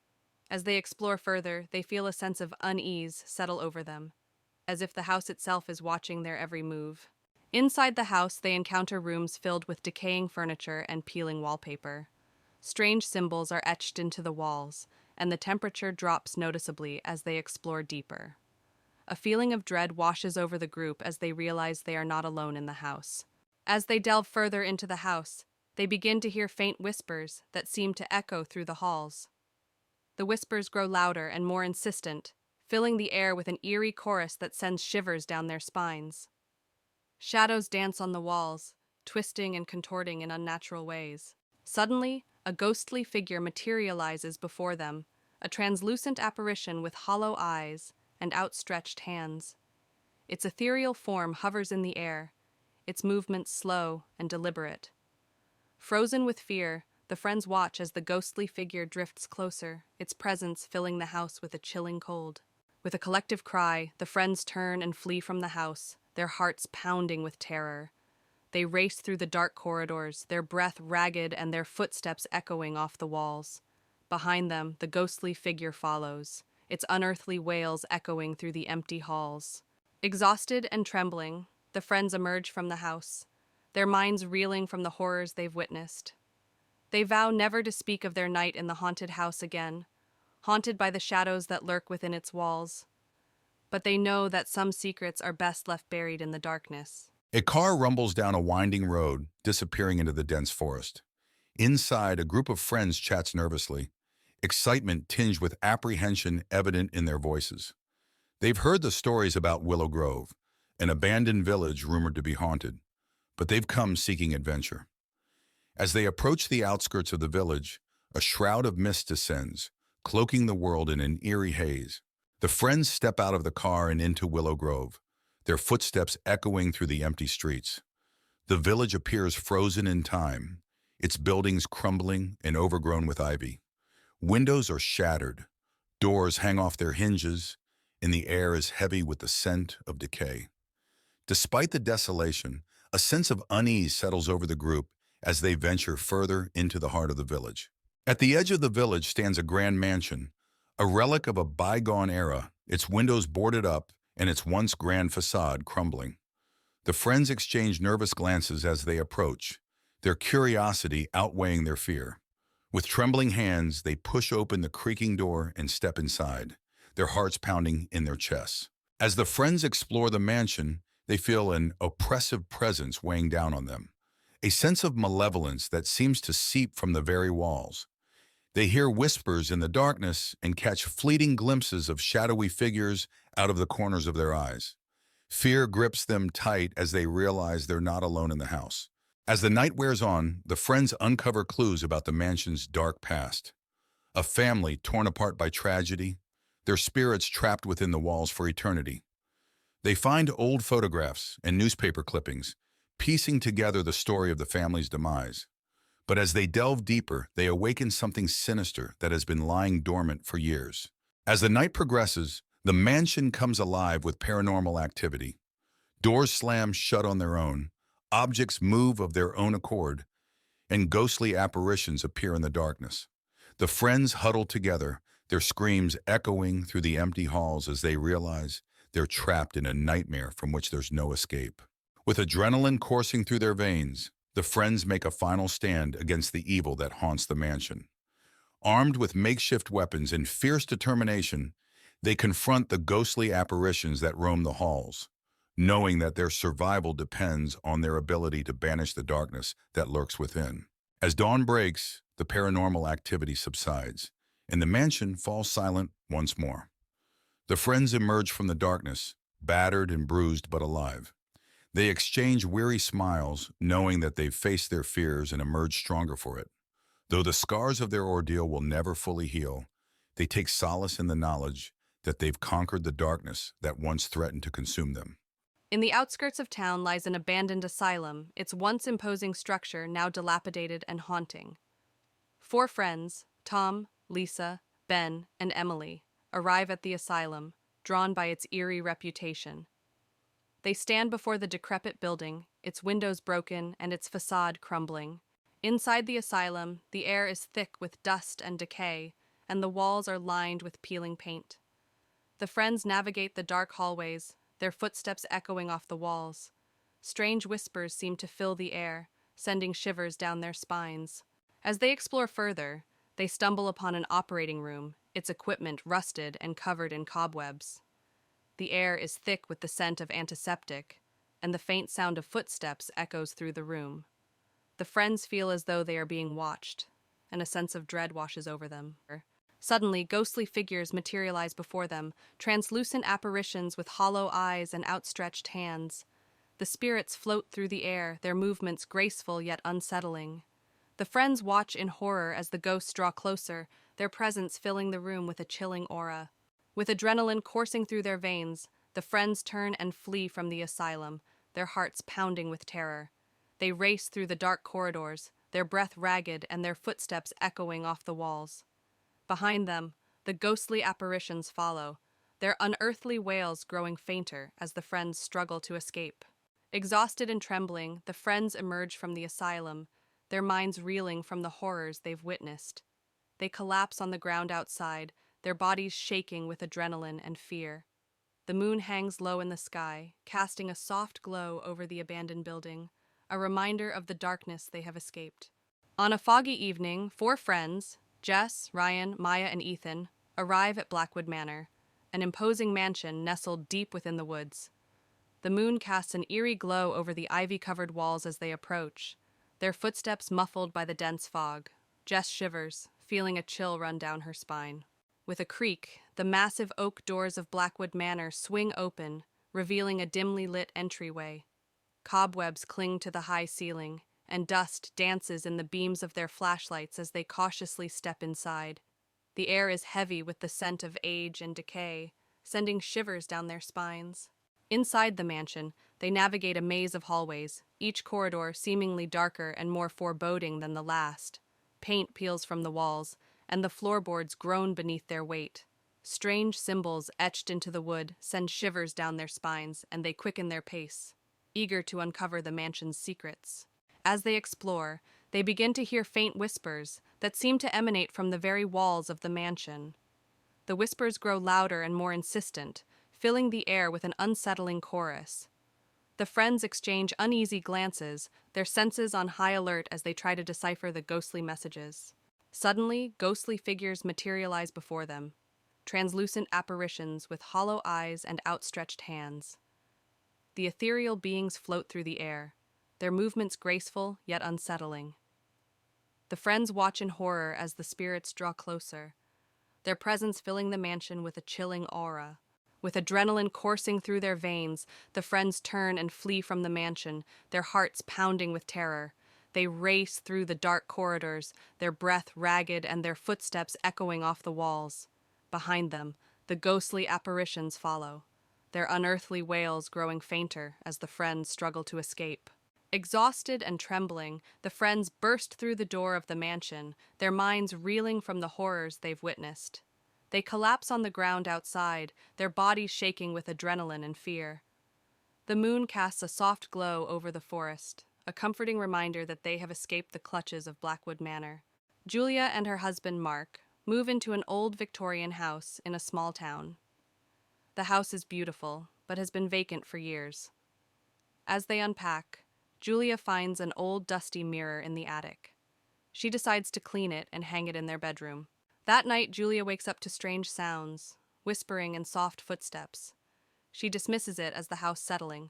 As they explore further, they feel a sense of unease settle over them, as if the house itself is watching their every move. Inside the house, they encounter rooms filled with decaying furniture and peeling wallpaper. Strange symbols are etched into the walls, and the temperature drops noticeably as they explore deeper. A feeling of dread washes over the group as they realize they are not alone in the house. As they delve further into the house, they begin to hear faint whispers that seem to echo through the halls. The whispers grow louder and more insistent, filling the air with an eerie chorus that sends shivers down their spines. Shadows dance on the walls, twisting and contorting in unnatural ways. Suddenly, a ghostly figure materializes before them, a translucent apparition with hollow eyes and outstretched hands. Its ethereal form hovers in the air, its movements slow and deliberate. Frozen with fear, the friends watch as the ghostly figure drifts closer, its presence filling the house with a chilling cold. With a collective cry, the friends turn and flee from the house, their hearts pounding with terror. They race through the dark corridors, their breath ragged and their footsteps echoing off the walls. Behind them, the ghostly figure follows, its unearthly wails echoing through the empty halls. Exhausted and trembling, the friends emerge from the house, their minds reeling from the horrors they've witnessed. They vow never to speak of their night in the haunted house again, haunted by the shadows that lurk within its walls. But they know that some secrets are best left buried in the darkness. A car rumbles down a winding road, disappearing into the dense forest. Inside, a group of friends chats nervously, excitement tinged with apprehension evident in their voices. They've heard the stories about Willow Grove, an abandoned village rumored to be haunted, but they've come seeking adventure. As they approach the outskirts of the village, a shroud of mist descends, cloaking the world in an eerie haze. The friends step out of the car and into Willow Grove, their footsteps echoing through the empty streets. The village appears frozen in time, its buildings crumbling and overgrown with ivy. Windows are shattered, doors hang off their hinges, and the air is heavy with the scent of decay. Despite the desolation, a sense of unease settles over the group as they venture further into the heart of the village. At the edge of the village stands a grand mansion, a relic of a bygone era, its windows boarded up and its once grand facade crumbling. The friends exchange nervous glances as they approach, their curiosity outweighing their fear. With trembling hands, they push open the creaking door and step inside, their hearts pounding in their chests. As the friends explore the mansion, they feel an oppressive presence weighing down on them, a sense of malevolence that seems to seep from the very walls. They hear whispers in the darkness and catch fleeting glimpses of shadowy figures out of the corners of their eyes. Fear grips them tight as they realize they're not alone in the house. As the night wears on, the friends uncover clues about the mansion's dark past. A family torn apart by tragedy, their spirits trapped within the walls for eternity. They find old photographs and newspaper clippings, piecing together the story of the family's demise. But as they delve deeper, they awaken something sinister that has been lying dormant for years. As the night progresses, the mansion comes alive with paranormal activity. Doors slam shut on their own, objects move of their own accord, and ghostly apparitions appear in the darkness. The friends huddle together, their screams echoing through the empty halls as they realize they're trapped in a nightmare from which there's no escape. With adrenaline coursing through their veins, the friends make a final stand against the evil that haunts the mansion. Armed with makeshift weapons and fierce determination, they confront the ghostly apparitions that roam the halls, knowing that their survival depends on their ability to banish the darkness that lurks within. As dawn breaks, the paranormal activity subsides, and the mansion falls silent once more. The friends emerge from the darkness, battered and bruised but alive. They exchange weary smiles, knowing that they've faced their fears and emerged stronger for it. Though the scars of their ordeal will never fully heal, they take solace in the knowledge that they've conquered the darkness that once threatened to consume them. In the outskirts of town lies an abandoned asylum, its once imposing structure now dilapidated and haunting. Four friends, Tom, Lisa, Ben, and Emily, arrive at the asylum, drawn by its eerie reputation. They stand before the decrepit building, its windows broken and its facade crumbling. Inside the asylum, the air is thick with dust and decay, and the walls are lined with peeling paint. The friends navigate the dark hallways, their footsteps echoing off the walls. Strange whispers seem to fill the air, sending shivers down their spines. As they explore further, they stumble upon an operating room, its equipment rusted and covered in cobwebs. The air is thick with the scent of antiseptic, and the faint sound of footsteps echoes through the room. The friends feel as though they are being watched, and a sense of dread washes over them. Suddenly, ghostly figures materialize before them, translucent apparitions with hollow eyes and outstretched hands. The spirits float through the air, their movements graceful yet unsettling. The friends watch in horror as the ghosts draw closer, their presence filling the room with a chilling aura. With adrenaline coursing through their veins, the friends turn and flee from the asylum, their hearts pounding with terror. They race through the dark corridors, their breath ragged and their footsteps echoing off the walls. Behind them, the ghostly apparitions follow, their unearthly wails growing fainter as the friends struggle to escape. Exhausted and trembling, the friends emerge from the asylum, their minds reeling from the horrors they've witnessed. They collapse on the ground outside, their bodies shaking with adrenaline and fear. The moon hangs low in the sky, casting a soft glow over the abandoned building, a reminder of the darkness they have escaped. On a foggy evening, four friends, Jess, Ryan, Maya, and Ethan, arrive at Blackwood Manor, an imposing mansion nestled deep within the woods. The moon casts an eerie glow over the ivy-covered walls as they approach, their footsteps muffled by the dense fog. Jess shivers, feeling a chill run down her spine. With a creak, the massive oak doors of Blackwood Manor swing open, revealing a dimly lit entryway. Cobwebs cling to the high ceiling, and dust dances in the beams of their flashlights as they cautiously step inside. The air is heavy with the scent of age and decay, sending shivers down their spines. Inside the mansion, they navigate a maze of hallways, each corridor seemingly darker and more foreboding than the last. Paint peels from the walls, and the floorboards groan beneath their weight. Strange symbols etched into the wood send shivers down their spines, and they quicken their pace, eager to uncover the mansion's secrets. As they explore, they begin to hear faint whispers that seem to emanate from the very walls of the mansion. The whispers grow louder and more insistent, filling the air with an unsettling chorus. The friends exchange uneasy glances, their senses on high alert as they try to decipher the ghostly messages. Suddenly, ghostly figures materialize before them, translucent apparitions with hollow eyes and outstretched hands. The ethereal beings float through the air, their movements graceful yet unsettling. The friends watch in horror as the spirits draw closer, their presence filling the mansion with a chilling aura. With adrenaline coursing through their veins, the friends turn and flee from the mansion, their hearts pounding with terror. They race through the dark corridors, their breath ragged and their footsteps echoing off the walls. Behind them, the ghostly apparitions follow, their unearthly wails growing fainter as the friends struggle to escape. Exhausted and trembling, the friends burst through the door of the mansion, their minds reeling from the horrors they've witnessed. They collapse on the ground outside, their bodies shaking with adrenaline and fear. The moon casts a soft glow over the forest, a comforting reminder that they have escaped the clutches of Blackwood Manor. Julia and her husband, Mark, move into an old Victorian house in a small town. The house is beautiful, but has been vacant for years. As they unpack, Julia finds an old dusty mirror in the attic. She decides to clean it and hang it in their bedroom. That night, Julia wakes up to strange sounds, whispering and soft footsteps. She dismisses it as the house settling.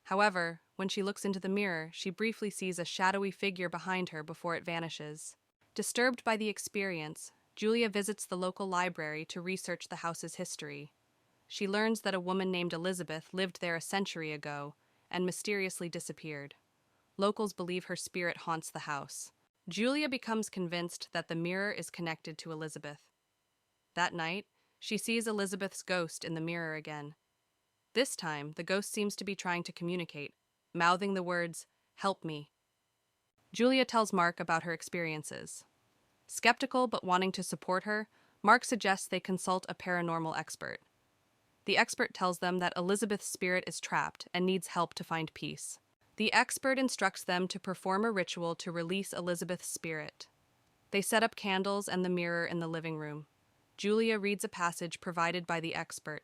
However, when she looks into the mirror, she briefly sees a shadowy figure behind her before it vanishes. Disturbed by the experience, Julia visits the local library to research the house's history. She learns that a woman named Elizabeth lived there a century ago and mysteriously disappeared. Locals believe her spirit haunts the house. Julia becomes convinced that the mirror is connected to Elizabeth. That night, she sees Elizabeth's ghost in the mirror again. This time, the ghost seems to be trying to communicate, mouthing the words, "Help me." Julia tells Mark about her experiences. Skeptical but wanting to support her, Mark suggests they consult a paranormal expert. The expert tells them that Elizabeth's spirit is trapped and needs help to find peace. The expert instructs them to perform a ritual to release Elizabeth's spirit. They set up candles and the mirror in the living room. Julia reads a passage provided by the expert.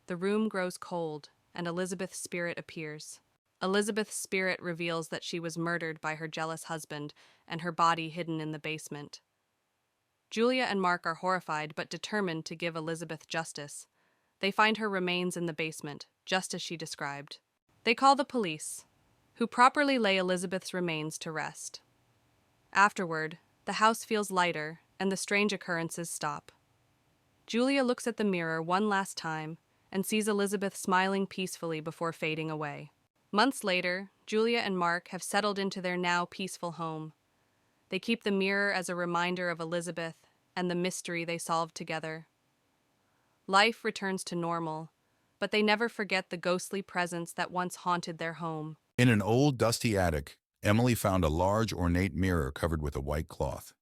The room grows cold, and Elizabeth's spirit appears. Elizabeth's spirit reveals that she was murdered by her jealous husband and her body hidden in the basement. Julia and Mark are horrified but determined to give Elizabeth justice. They find her remains in the basement, just as she described. They call the police, who properly lay Elizabeth's remains to rest. Afterward, the house feels lighter and the strange occurrences stop. Julia looks at the mirror one last time and sees Elizabeth smiling peacefully before fading away. Months later, Julia and Mark have settled into their now peaceful home. They keep the mirror as a reminder of Elizabeth and the mystery they solved together. Life returns to normal, but they never forget the ghostly presence that once haunted their home. In an old, dusty attic, Emily found a large, ornate mirror covered with a white cloth.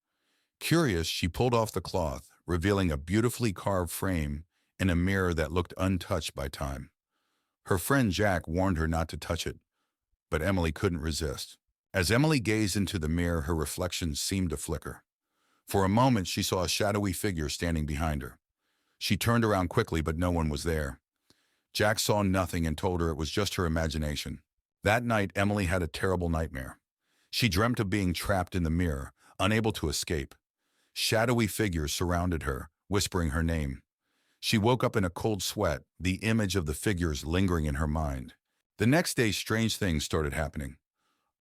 Curious, she pulled off the cloth, revealing a beautifully carved frame and a mirror that looked untouched by time. Her friend Jack warned her not to touch it, but Emily couldn't resist. As Emily gazed into the mirror, her reflection seemed to flicker. For a moment, she saw a shadowy figure standing behind her. She turned around quickly, but no one was there. Jack saw nothing and told her it was just her imagination. That night, Emily had a terrible nightmare. She dreamt of being trapped in the mirror, unable to escape. Shadowy figures surrounded her, whispering her name. She woke up in a cold sweat, the image of the figures lingering in her mind. The next day, strange things started happening.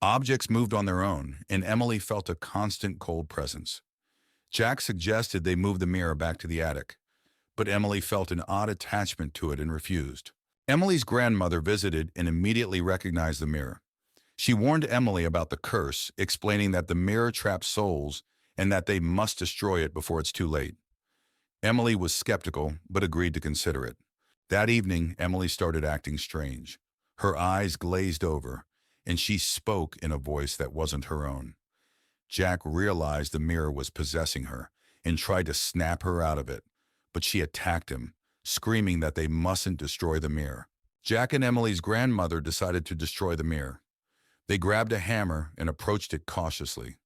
Objects moved on their own, and Emily felt a constant cold presence. Jack suggested they move the mirror back to the attic, but Emily felt an odd attachment to it and refused. Emily's grandmother visited and immediately recognized the mirror. She warned Emily about the curse, explaining that the mirror traps souls and that they must destroy it before it's too late. Emily was skeptical, but agreed to consider it. That evening, Emily started acting strange. Her eyes glazed over, and she spoke in a voice that wasn't her own. Jack realized the mirror was possessing her and tried to snap her out of it, but she attacked him, screaming that they mustn't destroy the mirror. Jack and Emily's grandmother decided to destroy the mirror. They grabbed a hammer and approached it cautiously.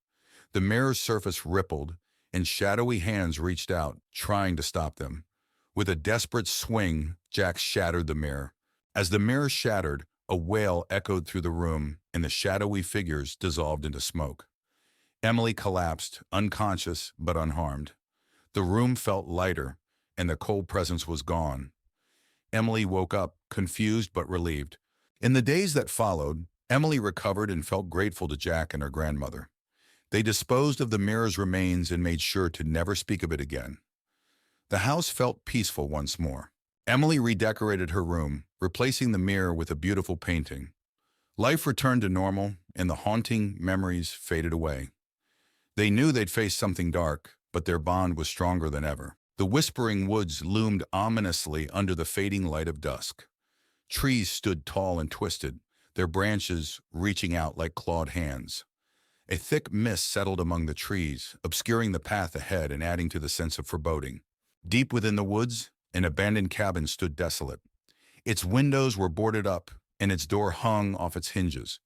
The mirror's surface rippled, and shadowy hands reached out, trying to stop them. With a desperate swing, Jack shattered the mirror. As the mirror shattered, a wail echoed through the room, and the shadowy figures dissolved into smoke. Emily collapsed, unconscious but unharmed. The room felt lighter, and the cold presence was gone. Emily woke up, confused but relieved. In the days that followed, Emily recovered and felt grateful to Jack and her grandmother. They disposed of the mirror's remains and made sure to never speak of it again. The house felt peaceful once more. Emily redecorated her room, replacing the mirror with a beautiful painting. Life returned to normal, and the haunting memories faded away. They knew they'd faced something dark, but their bond was stronger than ever. The whispering woods loomed ominously under the fading light of dusk. Trees stood tall and twisted, their branches reaching out like clawed hands. A thick mist settled among the trees, obscuring the path ahead and adding to the sense of foreboding. Deep within the woods, an abandoned cabin stood desolate. Its windows were boarded up, and its door hung off its hinges.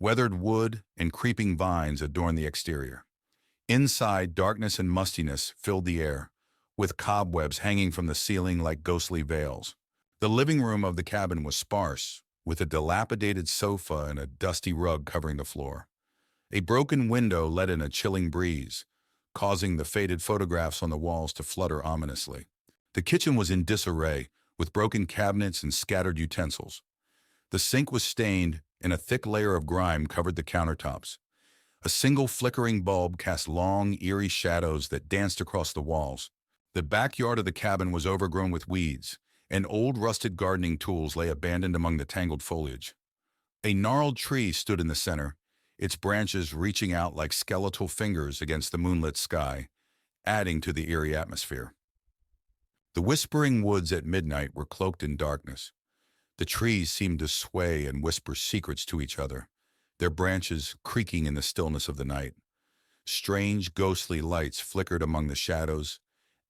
Weathered wood and creeping vines adorned the exterior. Inside, darkness and mustiness filled the air, with cobwebs hanging from the ceiling like ghostly veils. The living room of the cabin was sparse, with a dilapidated sofa and a dusty rug covering the floor. A broken window let in a chilling breeze, causing the faded photographs on the walls to flutter ominously. The kitchen was in disarray, with broken cabinets and scattered utensils. The sink was stained, and a thick layer of grime covered the countertops. A single flickering bulb cast long, eerie shadows that danced across the walls. The backyard of the cabin was overgrown with weeds, and old rusted gardening tools lay abandoned among the tangled foliage. A gnarled tree stood in the center, its branches reaching out like skeletal fingers against the moonlit sky, adding to the eerie atmosphere. The whispering woods at midnight were cloaked in darkness. The trees seemed to sway and whisper secrets to each other, their branches creaking in the stillness of the night. Strange, ghostly lights flickered among the shadows,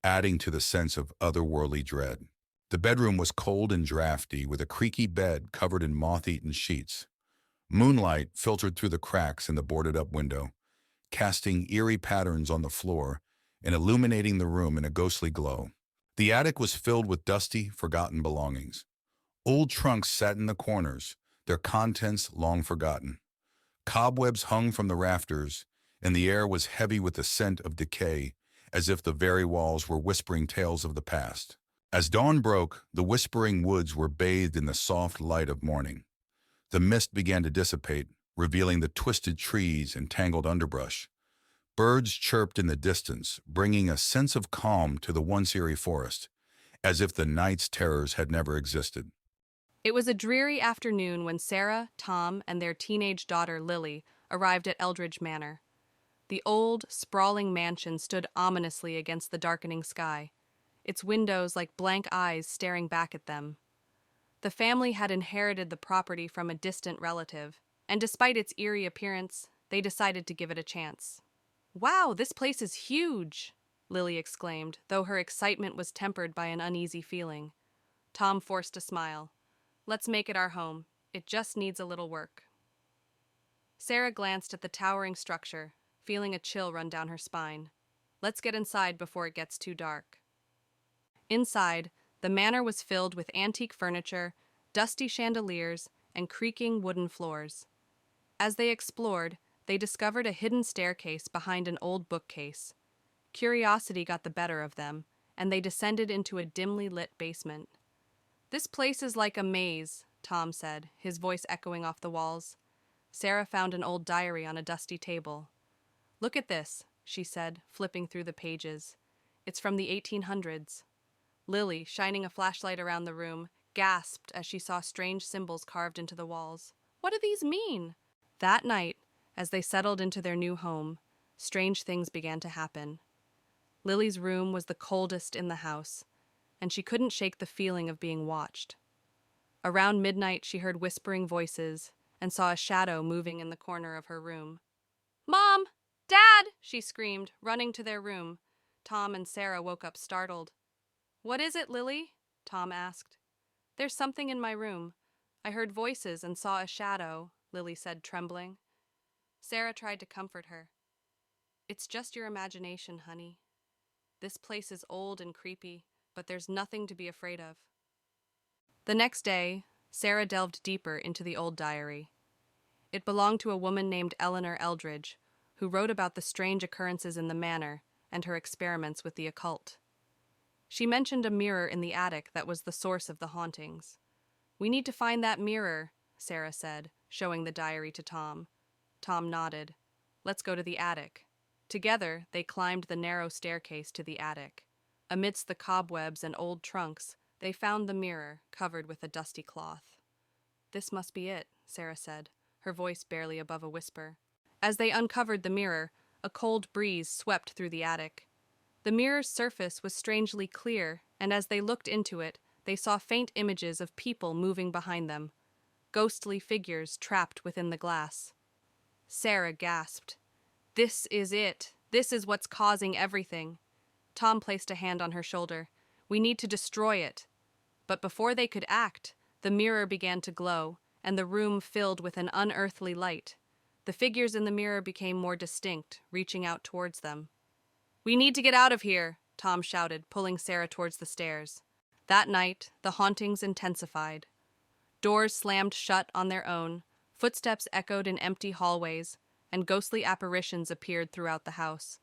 adding to the sense of otherworldly dread. The bedroom was cold and drafty, with a creaky bed covered in moth-eaten sheets. Moonlight filtered through the cracks in the boarded-up window, casting eerie patterns on the floor and illuminating the room in a ghostly glow. The attic was filled with dusty, forgotten belongings. Old trunks sat in the corners, their contents long forgotten. Cobwebs hung from the rafters, and the air was heavy with the scent of decay, as if the very walls were whispering tales of the past. As dawn broke, the whispering woods were bathed in the soft light of morning. The mist began to dissipate, revealing the twisted trees and tangled underbrush. Birds chirped in the distance, bringing a sense of calm to the once eerie forest, as if the night's terrors had never existed. It was a dreary afternoon when Sarah, Tom, and their teenage daughter Lily arrived at Eldridge Manor. The old, sprawling mansion stood ominously against the darkening sky, its windows like blank eyes staring back at them. The family had inherited the property from a distant relative, and despite its eerie appearance, they decided to give it a chance. "Wow, this place is huge!" Lily exclaimed, though her excitement was tempered by an uneasy feeling. Tom forced a smile. "Let's make it our home. It just needs a little work." Sarah glanced at the towering structure, feeling a chill run down her spine. "Let's get inside before it gets too dark." Inside, the manor was filled with antique furniture, dusty chandeliers, and creaking wooden floors. As they explored, they discovered a hidden staircase behind an old bookcase. Curiosity got the better of them, and they descended into a dimly lit basement. "This place is like a maze," Tom said, his voice echoing off the walls. Sarah found an old diary on a dusty table. "Look at this," she said, flipping through the pages. "It's from the 1800s. Lily, shining a flashlight around the room, gasped as she saw strange symbols carved into the walls. "What do these mean?" That night, as they settled into their new home, strange things began to happen. Lily's room was the coldest in the house, and she couldn't shake the feeling of being watched. Around midnight, she heard whispering voices and saw a shadow moving in the corner of her room. "Mom! Dad!" she screamed, running to their room. Tom and Sarah woke up startled. "What is it, Lily?" Tom asked. "There's something in my room. I heard voices and saw a shadow," Lily said, trembling. Sarah tried to comfort her. "It's just your imagination, honey. This place is old and creepy, but there's nothing to be afraid of." The next day, Sarah delved deeper into the old diary. It belonged to a woman named Eleanor Eldridge, who wrote about the strange occurrences in the manor and her experiments with the occult. She mentioned a mirror in the attic that was the source of the hauntings. "We need to find that mirror," Sarah said, showing the diary to Tom. Tom nodded. let's go to the attic. Together, they climbed the narrow staircase to the attic. Amidst the cobwebs and old trunks, they found the mirror, covered with a dusty cloth. "This must be it," Sarah said, her voice barely above a whisper. As they uncovered the mirror, a cold breeze swept through the attic. The mirror's surface was strangely clear, and as they looked into it, they saw faint images of people moving behind them, ghostly figures trapped within the glass. Sarah gasped. "This is it. This is what's causing everything." Tom placed a hand on her shoulder. "We need to destroy it." But before they could act, the mirror began to glow, and the room filled with an unearthly light. The figures in the mirror became more distinct, reaching out towards them. "We need to get out of here," Tom shouted, pulling Sarah towards the stairs. That night, the hauntings intensified. Doors slammed shut on their own, footsteps echoed in empty hallways, and ghostly apparitions appeared throughout the house.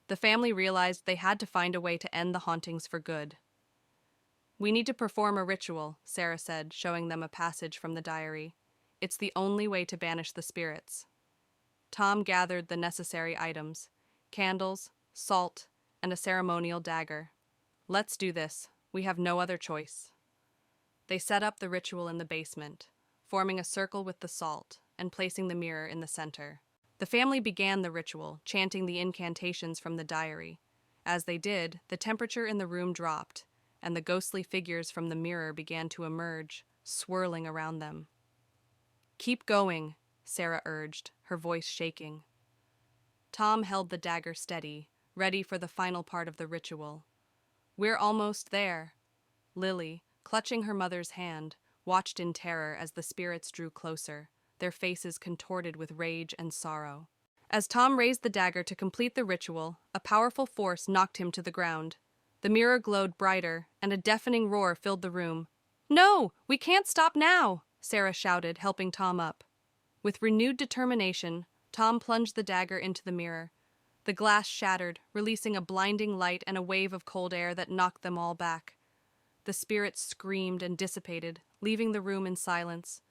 The family realized they had to find a way to end the hauntings for good. "We need to perform a ritual," Sarah said, showing them a passage from the diary. "It's the only way to banish the spirits." Tom gathered the necessary items: candles, salt, and a ceremonial dagger. "Let's do this. We have no other choice." They set up the ritual in the basement, forming a circle with the salt and placing the mirror in the center. The family began the ritual, chanting the incantations from the diary. As they did, the temperature in the room dropped, and the ghostly figures from the mirror began to emerge, swirling around them. "Keep going," Sarah urged, her voice shaking. Tom held the dagger steady, ready for the final part of the ritual. "We're almost there." Lily, clutching her mother's hand, watched in terror as the spirits drew closer, their faces contorted with rage and sorrow. As Tom raised the dagger to complete the ritual, a powerful force knocked him to the ground. The mirror glowed brighter, and a deafening roar filled the room. "No, we can't stop now!" Sarah shouted, helping Tom up. With renewed determination, Tom plunged the dagger into the mirror. The glass shattered, releasing a blinding light and a wave of cold air that knocked them all back. The spirits screamed and dissipated, leaving the room in silence.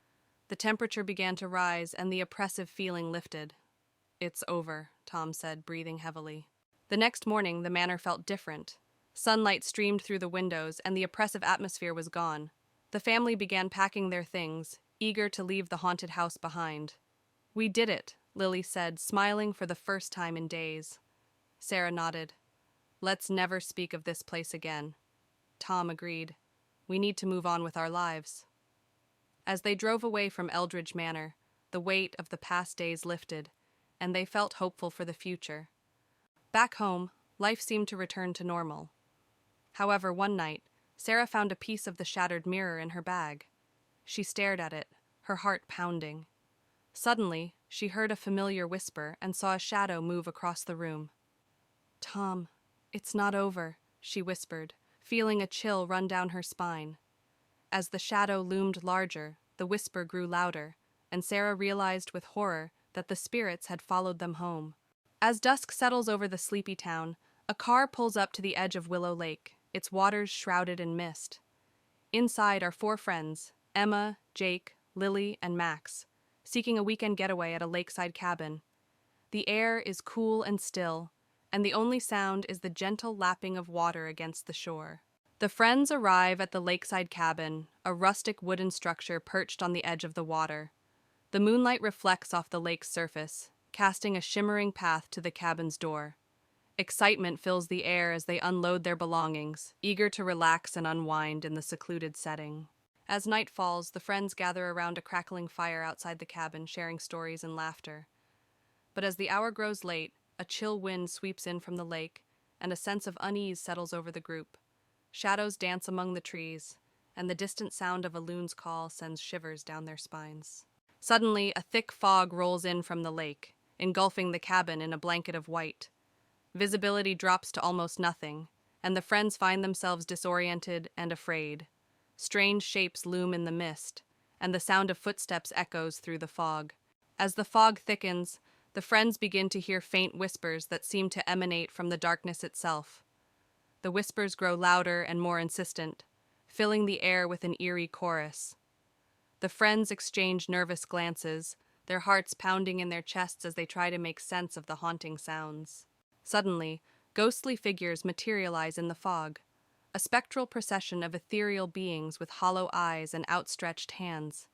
The temperature began to rise, and the oppressive feeling lifted. "It's over," Tom said, breathing heavily. The next morning, the manor felt different. Sunlight streamed through the windows, and the oppressive atmosphere was gone. The family began packing their things, eager to leave the haunted house behind. "We did it," Lily said, smiling for the first time in days. Sarah nodded. "Let's never speak of this place again." Tom agreed. "We need to move on with our lives." As they drove away from Eldridge Manor, the weight of the past days lifted, and they felt hopeful for the future. Back home, life seemed to return to normal. However, one night, Sarah found a piece of the shattered mirror in her bag. She stared at it, her heart pounding. Suddenly, she heard a familiar whisper and saw a shadow move across the room. "Tom, it's not over," she whispered, feeling a chill run down her spine. As the shadow loomed larger, the whisper grew louder, and Sarah realized with horror that the spirits had followed them home. As dusk settles over the sleepy town, a car pulls up to the edge of Willow Lake, its waters shrouded in mist. Inside are 4 friends, Emma, Jake, Lily, and Max, seeking a weekend getaway at a lakeside cabin. The air is cool and still, and the only sound is the gentle lapping of water against the shore. The friends arrive at the lakeside cabin, a rustic wooden structure perched on the edge of the water. The moonlight reflects off the lake's surface, casting a shimmering path to the cabin's door. Excitement fills the air as they unload their belongings, eager to relax and unwind in the secluded setting. As night falls, the friends gather around a crackling fire outside the cabin, sharing stories and laughter. But as the hour grows late, a chill wind sweeps in from the lake, and a sense of unease settles over the group. Shadows dance among the trees, and the distant sound of a loon's call sends shivers down their spines. Suddenly, a thick fog rolls in from the lake, engulfing the cabin in a blanket of white. Visibility drops to almost nothing, and the friends find themselves disoriented and afraid. Strange shapes loom in the mist, and the sound of footsteps echoes through the fog. As the fog thickens, the friends begin to hear faint whispers that seem to emanate from the darkness itself. The whispers grow louder and more insistent, filling the air with an eerie chorus. The friends exchange nervous glances, their hearts pounding in their chests as they try to make sense of the haunting sounds. Suddenly, ghostly figures materialize in the fog, a spectral procession of ethereal beings with hollow eyes and outstretched hands.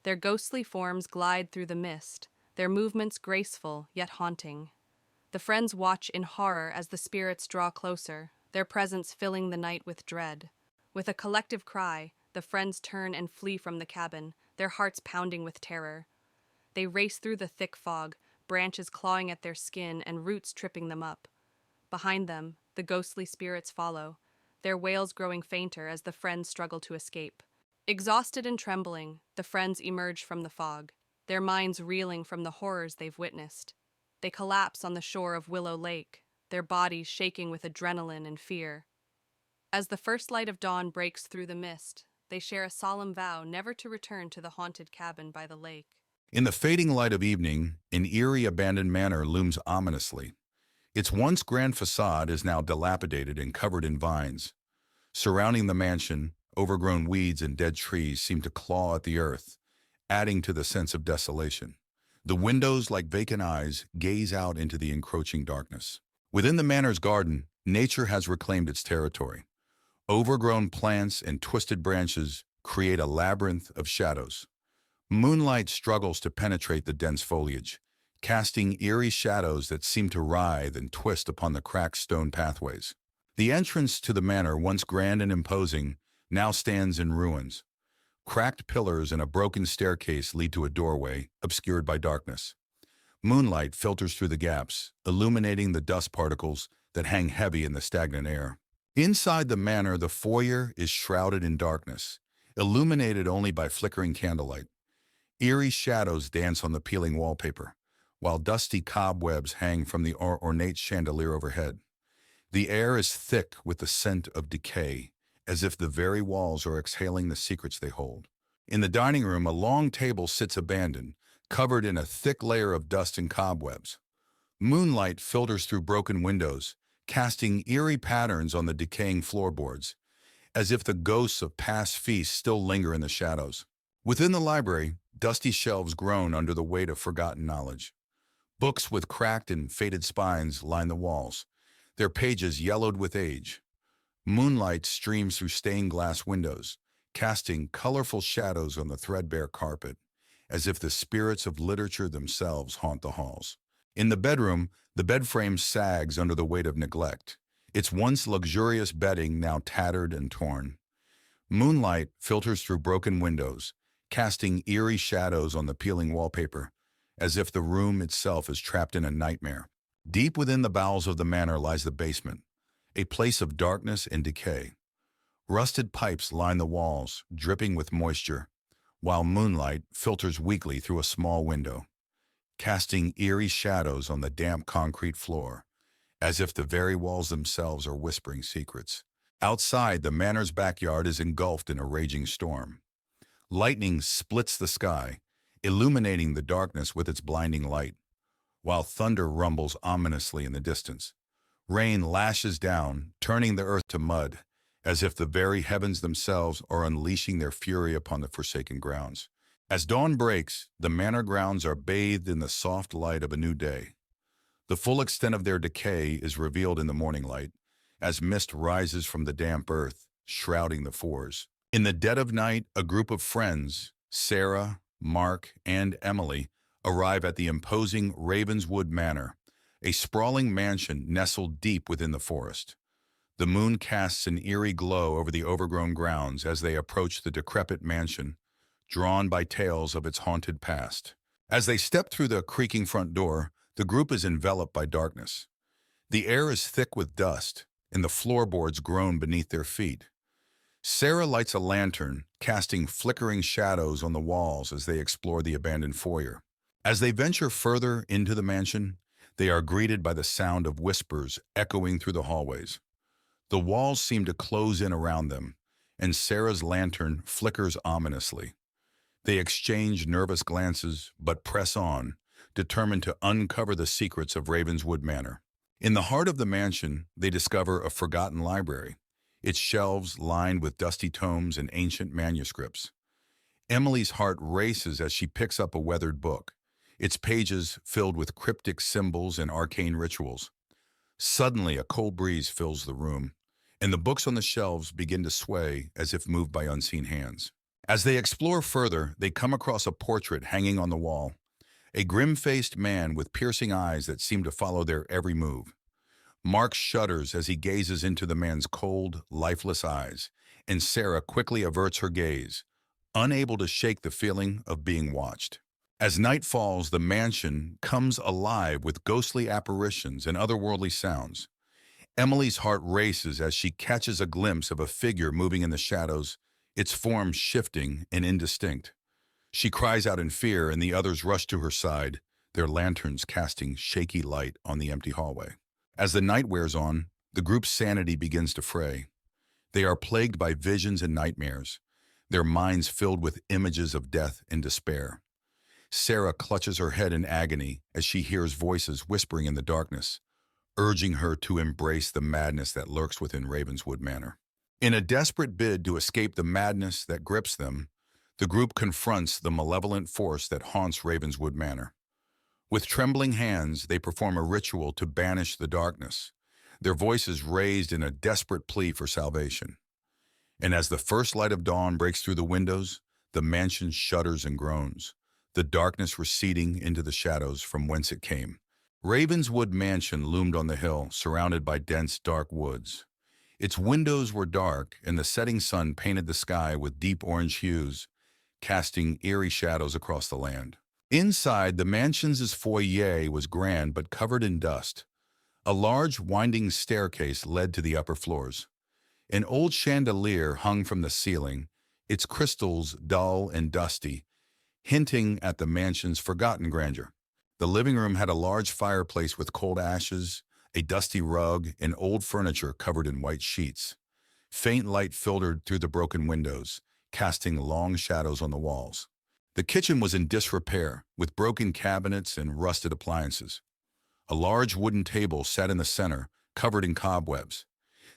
Their ghostly forms glide through the mist, their movements graceful yet haunting. The friends watch in horror as the spirits draw closer, their presence filling the night with dread. With a collective cry, the friends turn and flee from the cabin, their hearts pounding with terror. They race through the thick fog, branches clawing at their skin and roots tripping them up. Behind them, the ghostly spirits follow, their wails growing fainter as the friends struggle to escape. Exhausted and trembling, the friends emerge from the fog, their minds reeling from the horrors they've witnessed. They collapse on the shore of Willow Lake, their bodies shaking with adrenaline and fear. As the first light of dawn breaks through the mist, they share a solemn vow never to return to the haunted cabin by the lake. In the fading light of evening, an eerie abandoned manor looms ominously. Its once grand facade is now dilapidated and covered in vines. Surrounding the mansion, overgrown weeds and dead trees seem to claw at the earth, adding to the sense of desolation. The windows, like vacant eyes, gaze out into the encroaching darkness. Within the manor's garden, nature has reclaimed its territory. Overgrown plants and twisted branches create a labyrinth of shadows. Moonlight struggles to penetrate the dense foliage, casting eerie shadows that seem to writhe and twist upon the cracked stone pathways. The entrance to the manor, once grand and imposing, now stands in ruins. Cracked pillars and a broken staircase lead to a doorway, obscured by darkness. Moonlight filters through the gaps, illuminating the dust particles that hang heavy in the stagnant air. Inside the manor, the foyer is shrouded in darkness, illuminated only by flickering candlelight. Eerie shadows dance on the peeling wallpaper, while dusty cobwebs hang from the ornate chandelier overhead. The air is thick with the scent of decay, as if the very walls are exhaling the secrets they hold. In the dining room, a long table sits abandoned, covered in a thick layer of dust and cobwebs. Moonlight filters through broken windows, casting eerie patterns on the decaying floorboards, as if the ghosts of past feasts still linger in the shadows. Within the library, dusty shelves groan under the weight of forgotten knowledge. Books with cracked and faded spines line the walls, their pages yellowed with age. Moonlight streams through stained glass windows, casting colorful shadows on the threadbare carpet, as if the spirits of literature themselves haunt the halls. In the bedroom, the bed frame sags under the weight of neglect, its once luxurious bedding now tattered and torn. Moonlight filters through broken windows, casting eerie shadows on the peeling wallpaper, as if the room itself is trapped in a nightmare. Deep within the bowels of the manor lies the basement, a place of darkness and decay. Rusted pipes line the walls, dripping with moisture, while moonlight filters weakly through a small window, casting eerie shadows on the damp concrete floor, as if the very walls themselves are whispering secrets. Outside, the manor's backyard is engulfed in a raging storm. Lightning splits the sky, illuminating the darkness with its blinding light, while thunder rumbles ominously in the distance. Rain lashes down, turning the earth to mud, as if the very heavens themselves are unleashing their fury upon the forsaken grounds. As dawn breaks, the manor grounds are bathed in the soft light of a new day. The full extent of their decay is revealed in the morning light, as mist rises from the damp earth, shrouding the fours. In the dead of night, a group of friends, Sarah, Mark, and Emily, arrive at the imposing Ravenswood Manor, a sprawling mansion nestled deep within the forest. The moon casts an eerie glow over the overgrown grounds as they approach the decrepit mansion, drawn by tales of its haunted past. As they step through the creaking front door, the group is enveloped by darkness. The air is thick with dust, and the floorboards groan beneath their feet. Sarah lights a lantern, casting flickering shadows on the walls as they explore the abandoned foyer. As they venture further into the mansion, they are greeted by the sound of whispers echoing through the hallways. The walls seem to close in around them, and Sarah's lantern flickers ominously. They exchange nervous glances, but press on, determined to uncover the secrets of Ravenswood Manor. In the heart of the mansion, they discover a forgotten library, its shelves lined with dusty tomes and ancient manuscripts. Emily's heart races as she picks up a weathered book, its pages filled with cryptic symbols and arcane rituals. Suddenly, a cold breeze fills the room, and the books on the shelves begin to sway as if moved by unseen hands. As they explore further, they come across a portrait hanging on the wall, a grim-faced man with piercing eyes that seem to follow their every move. Mark shudders as he gazes into the man's cold, lifeless eyes, and Sarah quickly averts her gaze, unable to shake the feeling of being watched. As night falls, the mansion comes alive with ghostly apparitions and otherworldly sounds. Emily's heart races as she catches a glimpse of a figure moving in the shadows, its form shifting and indistinct. She cries out in fear, and the others rush to her side, their lanterns casting shaky light on the empty hallway. As the night wears on, the group's sanity begins to fray. They are plagued by visions and nightmares, their minds filled with images of death and despair. Sarah clutches her head in agony as she hears voices whispering in the darkness, urging her to embrace the madness that lurks within Ravenswood Manor. In a desperate bid to escape the madness that grips them, the group confronts the malevolent force that haunts Ravenswood Manor. With trembling hands, they perform a ritual to banish the darkness, their voices raised in a desperate plea for salvation. And as the first light of dawn breaks through the windows, the mansion shudders and groans, the darkness receding into the shadows from whence it came. Ravenswood Mansion loomed on the hill, surrounded by dense, dark woods. Its windows were dark, and the setting sun painted the sky with deep orange hues, casting eerie shadows across the land. Inside, the mansion's foyer was grand but covered in dust. A large, winding staircase led to the upper floors. An old chandelier hung from the ceiling, its crystals dull and dusty, hinting at the mansion's forgotten grandeur. The living room had a large fireplace with cold ashes, a dusty rug, and old furniture covered in white sheets. Faint light filtered through the broken windows, casting long shadows on the walls. The kitchen was in disrepair, with broken cabinets and rusted appliances. A large wooden table sat in the center, covered in cobwebs.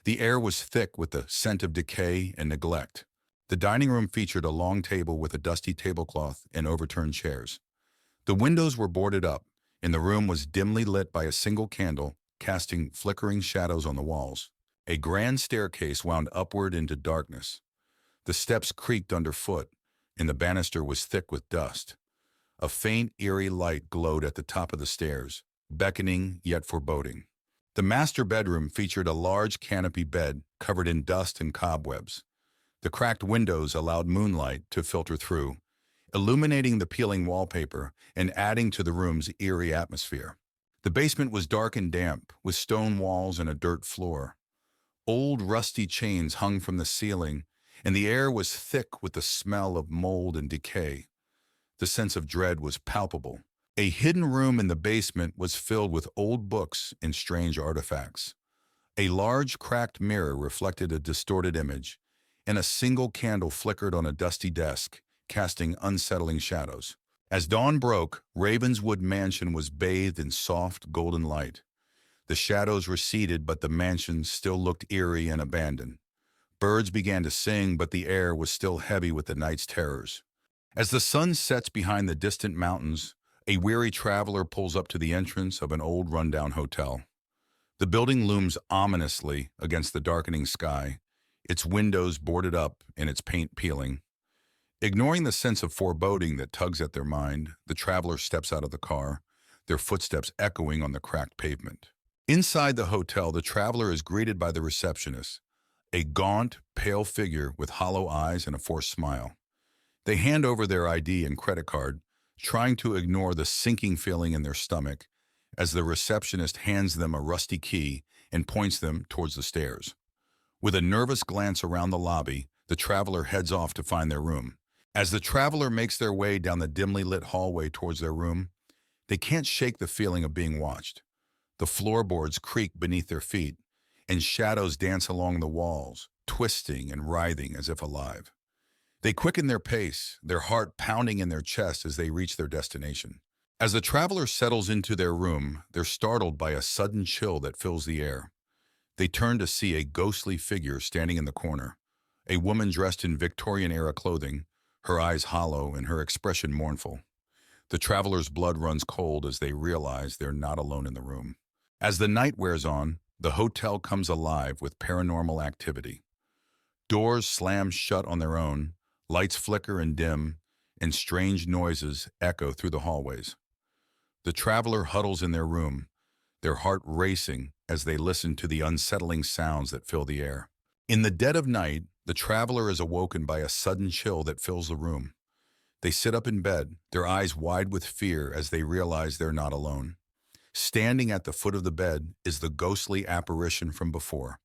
The air was thick with the scent of decay and neglect. The dining room featured a long table with a dusty tablecloth and overturned chairs. The windows were boarded up, and the room was dimly lit by a single candle, casting flickering shadows on the walls. A grand staircase wound upward into darkness. The steps creaked underfoot, and the banister was thick with dust. A faint, eerie light glowed at the top of the stairs, beckoning yet foreboding. The master bedroom featured a large canopy bed covered in dust and cobwebs. The cracked windows allowed moonlight to filter through, illuminating the peeling wallpaper and adding to the room's eerie atmosphere. The basement was dark and damp, with stone walls and a dirt floor. Old rusty chains hung from the ceiling, and the air was thick with the smell of mold and decay. The sense of dread was palpable. A hidden room in the basement was filled with old books and strange artifacts. A large cracked mirror reflected a distorted image, and a single candle flickered on a dusty desk, casting unsettling shadows. As dawn broke, Ravenswood Mansion was bathed in soft, golden light. The shadows receded, but the mansion still looked eerie and abandoned. Birds began to sing, but the air was still heavy with the night's terrors. As the sun sets behind the distant mountains, a weary traveler pulls up to the entrance of an old rundown hotel. The building looms ominously against the darkening sky, its windows boarded up and its paint peeling. Ignoring the sense of foreboding that tugs at their mind, the traveler steps out of the car, their footsteps echoing on the cracked pavement. Inside the hotel, the traveler is greeted by the receptionist, a gaunt, pale figure with hollow eyes and a forced smile. They hand over their ID and credit card, trying to ignore the sinking feeling in their stomach as the receptionist hands them a rusty key and points them towards the stairs. With a nervous glance around the lobby, the traveler heads off to find their room. As the traveler makes their way down the dimly lit hallway towards their room, they can't shake the feeling of being watched. The floorboards creak beneath their feet, and shadows dance along the walls, twisting and writhing as if alive. They quicken their pace, their heart pounding in their chest as they reach their destination. As the traveler settles into their room, they're startled by a sudden chill that fills the air. They turn to see a ghostly figure standing in the corner, a woman dressed in Victorian-era clothing, her eyes hollow and her expression mournful. The traveler's blood runs cold as they realize they're not alone in the room. As the night wears on, the hotel comes alive with paranormal activity. Doors slam shut on their own, lights flicker and dim, and strange noises echo through the hallways. The traveler huddles in their room, their heart racing as they listen to the unsettling sounds that fill the air. In the dead of night, the traveler is awoken by a sudden chill that fills the room. They sit up in bed, their eyes wide with fear as they realize they're not alone. Standing at the foot of the bed is the ghostly apparition from before,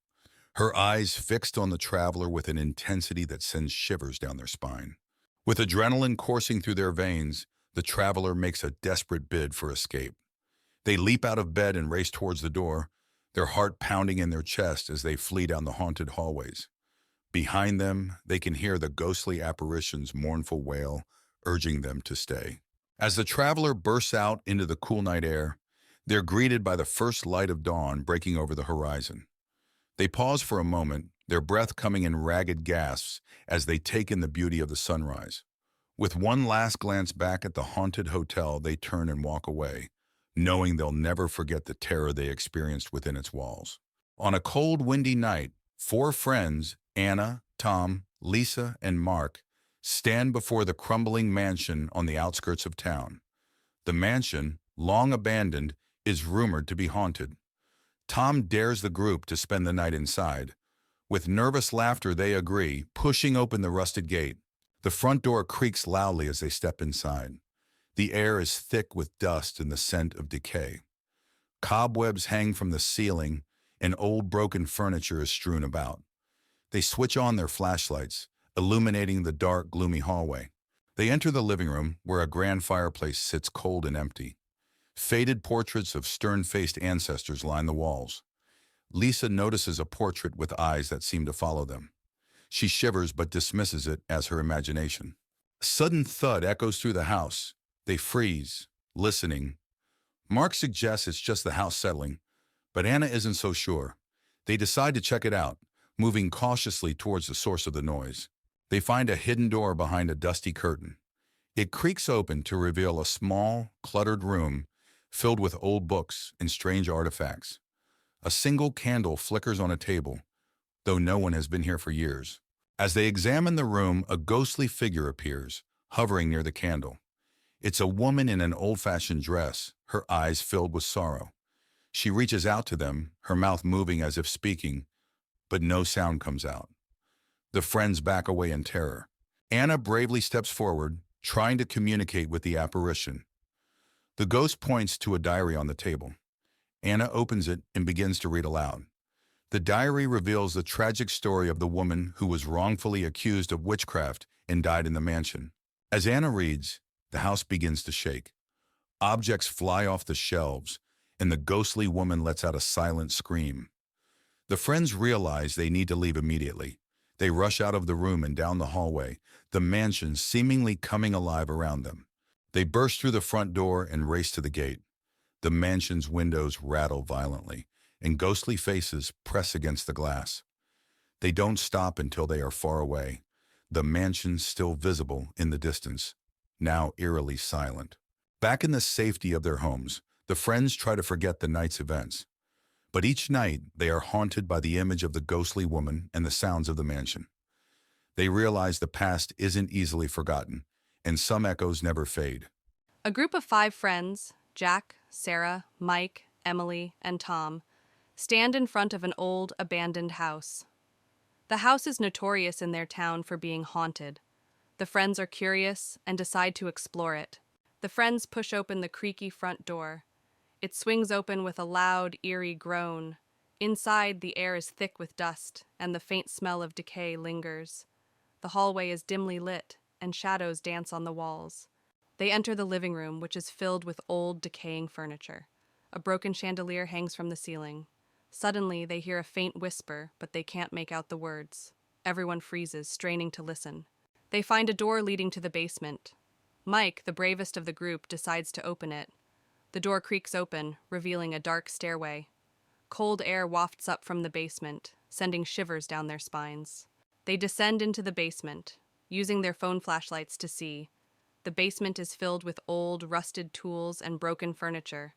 her eyes fixed on the traveler with an intensity that sends shivers down their spine. With adrenaline coursing through their veins, the traveler makes a desperate bid for escape. They leap out of bed and race towards the door, their heart pounding in their chest as they flee down the haunted hallways. Behind them, they can hear the ghostly apparition's mournful wail, urging them to stay. As the traveler bursts out into the cool night air, they're greeted by the first light of dawn breaking over the horizon. They pause for a moment, their breath coming in ragged gasps as they take in the beauty of the sunrise. With one last glance back at the haunted hotel, they turn and walk away, knowing they'll never forget the terror they experienced within its walls. On a cold, windy night, four friends, Anna, Tom, Lisa, and Mark, stand before the crumbling mansion on the outskirts of town. The mansion, long abandoned, is rumored to be haunted. Tom dares the group to spend the night inside. With nervous laughter, they agree, pushing open the rusted gate. The front door creaks loudly as they step inside. The air is thick with dust and the scent of decay. Cobwebs hang from the ceiling, and old broken furniture is strewn about. They switch on their flashlights, illuminating the dark, gloomy hallway. They enter the living room, where a grand fireplace sits cold and empty. Faded portraits of stern-faced ancestors line the walls. Lisa notices a portrait with eyes that seem to follow them. She shivers but dismisses it as her imagination. A sudden thud echoes through the house. They freeze, listening. Mark suggests it's just the house settling, but Anna isn't so sure. They decide to check it out, moving cautiously towards the source of the noise. They find a hidden door behind a dusty curtain. It creaks open to reveal a small, cluttered room filled with old books and strange artifacts. A single candle flickers on a table, though no one has been here for years. As they examine the room, a ghostly figure appears, hovering near the candle. It's a woman in an old-fashioned dress, her eyes filled with sorrow. She reaches out to them, her mouth moving as if speaking, but no sound comes out. The friends back away in terror. Anna bravely steps forward, trying to communicate with the apparition. The ghost points to a diary on the table. Anna opens it and begins to read aloud. The diary reveals the tragic story of the woman who was wrongfully accused of witchcraft and died in the mansion. As Anna reads, the house begins to shake. Objects fly off the shelves, and the ghostly woman lets out a silent scream. The friends realize they need to leave immediately. They rush out of the room and down the hallway, the mansion seemingly coming alive around them. They burst through the front door and race to the gate. The mansion's windows rattle violently, and ghostly faces press against the glass. They don't stop until they are far away, the mansion still visible in the distance, now eerily silent. Back in the safety of their homes, the friends try to forget the night's events. But each night, they are haunted by the image of the ghostly woman and the sounds of the mansion. They realize the past isn't easily forgotten, and some echoes never fade. A group of 5 friends, Jack, Sarah, Mike, Emily, and Tom, stand in front of an old, abandoned house. The house is notorious in their town for being haunted. The friends are curious and decide to explore it. The friends push open the creaky front door. It swings open with a loud, eerie groan. Inside, the air is thick with dust, and the faint smell of decay lingers. The hallway is dimly lit, and shadows dance on the walls. They enter the living room, which is filled with old, decaying furniture. A broken chandelier hangs from the ceiling. Suddenly, they hear a faint whisper, but they can't make out the words. Everyone freezes, straining to listen. They find a door leading to the basement. Mike, the bravest of the group, decides to open it. The door creaks open, revealing a dark stairway. Cold air wafts up from the basement, sending shivers down their spines. They descend into the basement, using their phone flashlights to see. The basement is filled with old, rusted tools and broken furniture.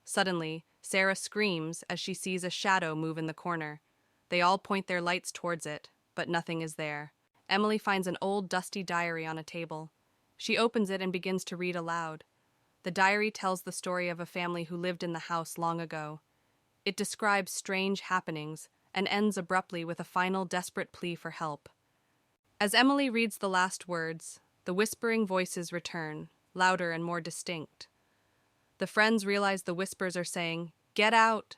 Suddenly, Sarah screams as she sees a shadow move in the corner. They all point their lights towards it, but nothing is there. Emily finds an old, dusty diary on a table. She opens it and begins to read aloud. The diary tells the story of a family who lived in the house long ago. It describes strange happenings and ends abruptly with a final desperate plea for help. As Emily reads the last words, the whispering voices return, louder and more distinct. The friends realize the whispers are saying, "Get out!"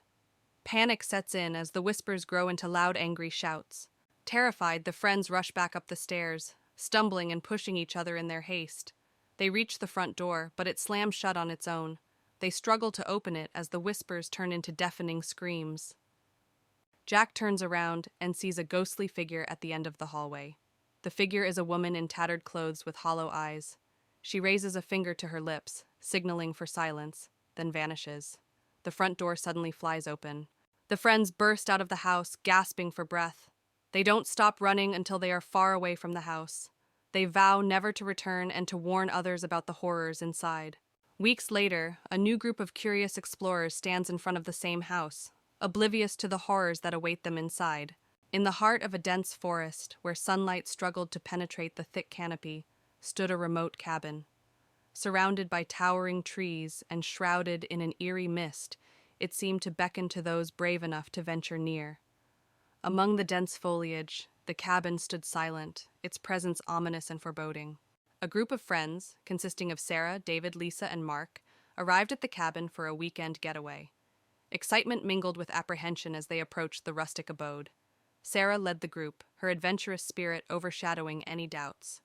Panic sets in as the whispers grow into loud, angry shouts. Terrified, the friends rush back up the stairs, stumbling and pushing each other in their haste. They reach the front door, but it slams shut on its own. They struggle to open it as the whispers turn into deafening screams. Jack turns around and sees a ghostly figure at the end of the hallway. The figure is a woman in tattered clothes with hollow eyes. She raises a finger to her lips, signaling for silence, then vanishes. The front door suddenly flies open. The friends burst out of the house, gasping for breath. They don't stop running until they are far away from the house. They vow never to return and to warn others about the horrors inside. Weeks later, a new group of curious explorers stands in front of the same house, oblivious to the horrors that await them inside. In the heart of a dense forest, where sunlight struggled to penetrate the thick canopy, stood a remote cabin. Surrounded by towering trees and shrouded in an eerie mist, it seemed to beckon to those brave enough to venture near. Among the dense foliage, the cabin stood silent, its presence ominous and foreboding. A group of friends, consisting of Sarah, David, Lisa, and Mark, arrived at the cabin for a weekend getaway. Excitement mingled with apprehension as they approached the rustic abode. Sarah led the group, her adventurous spirit overshadowing any doubts.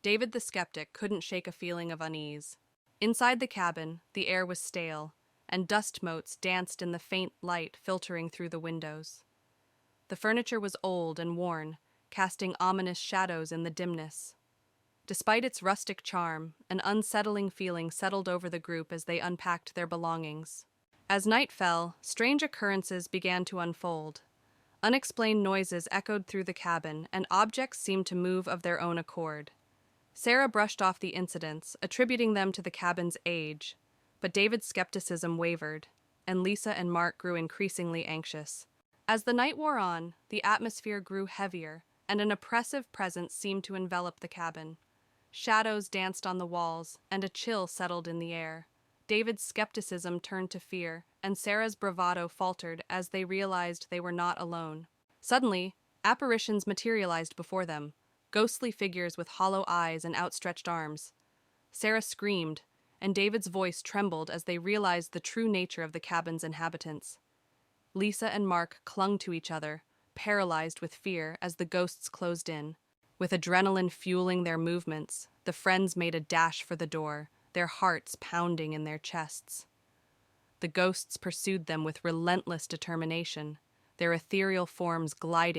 David the skeptic couldn't shake a feeling of unease. Inside the cabin, the air was stale, and dust motes danced in the faint light filtering through the windows. The furniture was old and worn, casting ominous shadows in the dimness. Despite its rustic charm, an unsettling feeling settled over the group as they unpacked their belongings. As night fell, strange occurrences began to unfold. Unexplained noises echoed through the cabin, and objects seemed to move of their own accord. Sarah brushed off the incidents, attributing them to the cabin's age, but David's skepticism wavered, and Lisa and Mark grew increasingly anxious. As the night wore on, the atmosphere grew heavier, and an oppressive presence seemed to envelop the cabin. Shadows danced on the walls, and a chill settled in the air. David's skepticism turned to fear, and Sarah's bravado faltered as they realized they were not alone. Suddenly, apparitions materialized before them, ghostly figures with hollow eyes and outstretched arms. Sarah screamed, and David's voice trembled as they realized the true nature of the cabin's inhabitants. Lisa and Mark clung to each other, paralyzed with fear as the ghosts closed in. With adrenaline fueling their movements, the friends made a dash for the door, their hearts pounding in their chests. The ghosts pursued them with relentless determination, their ethereal forms gliding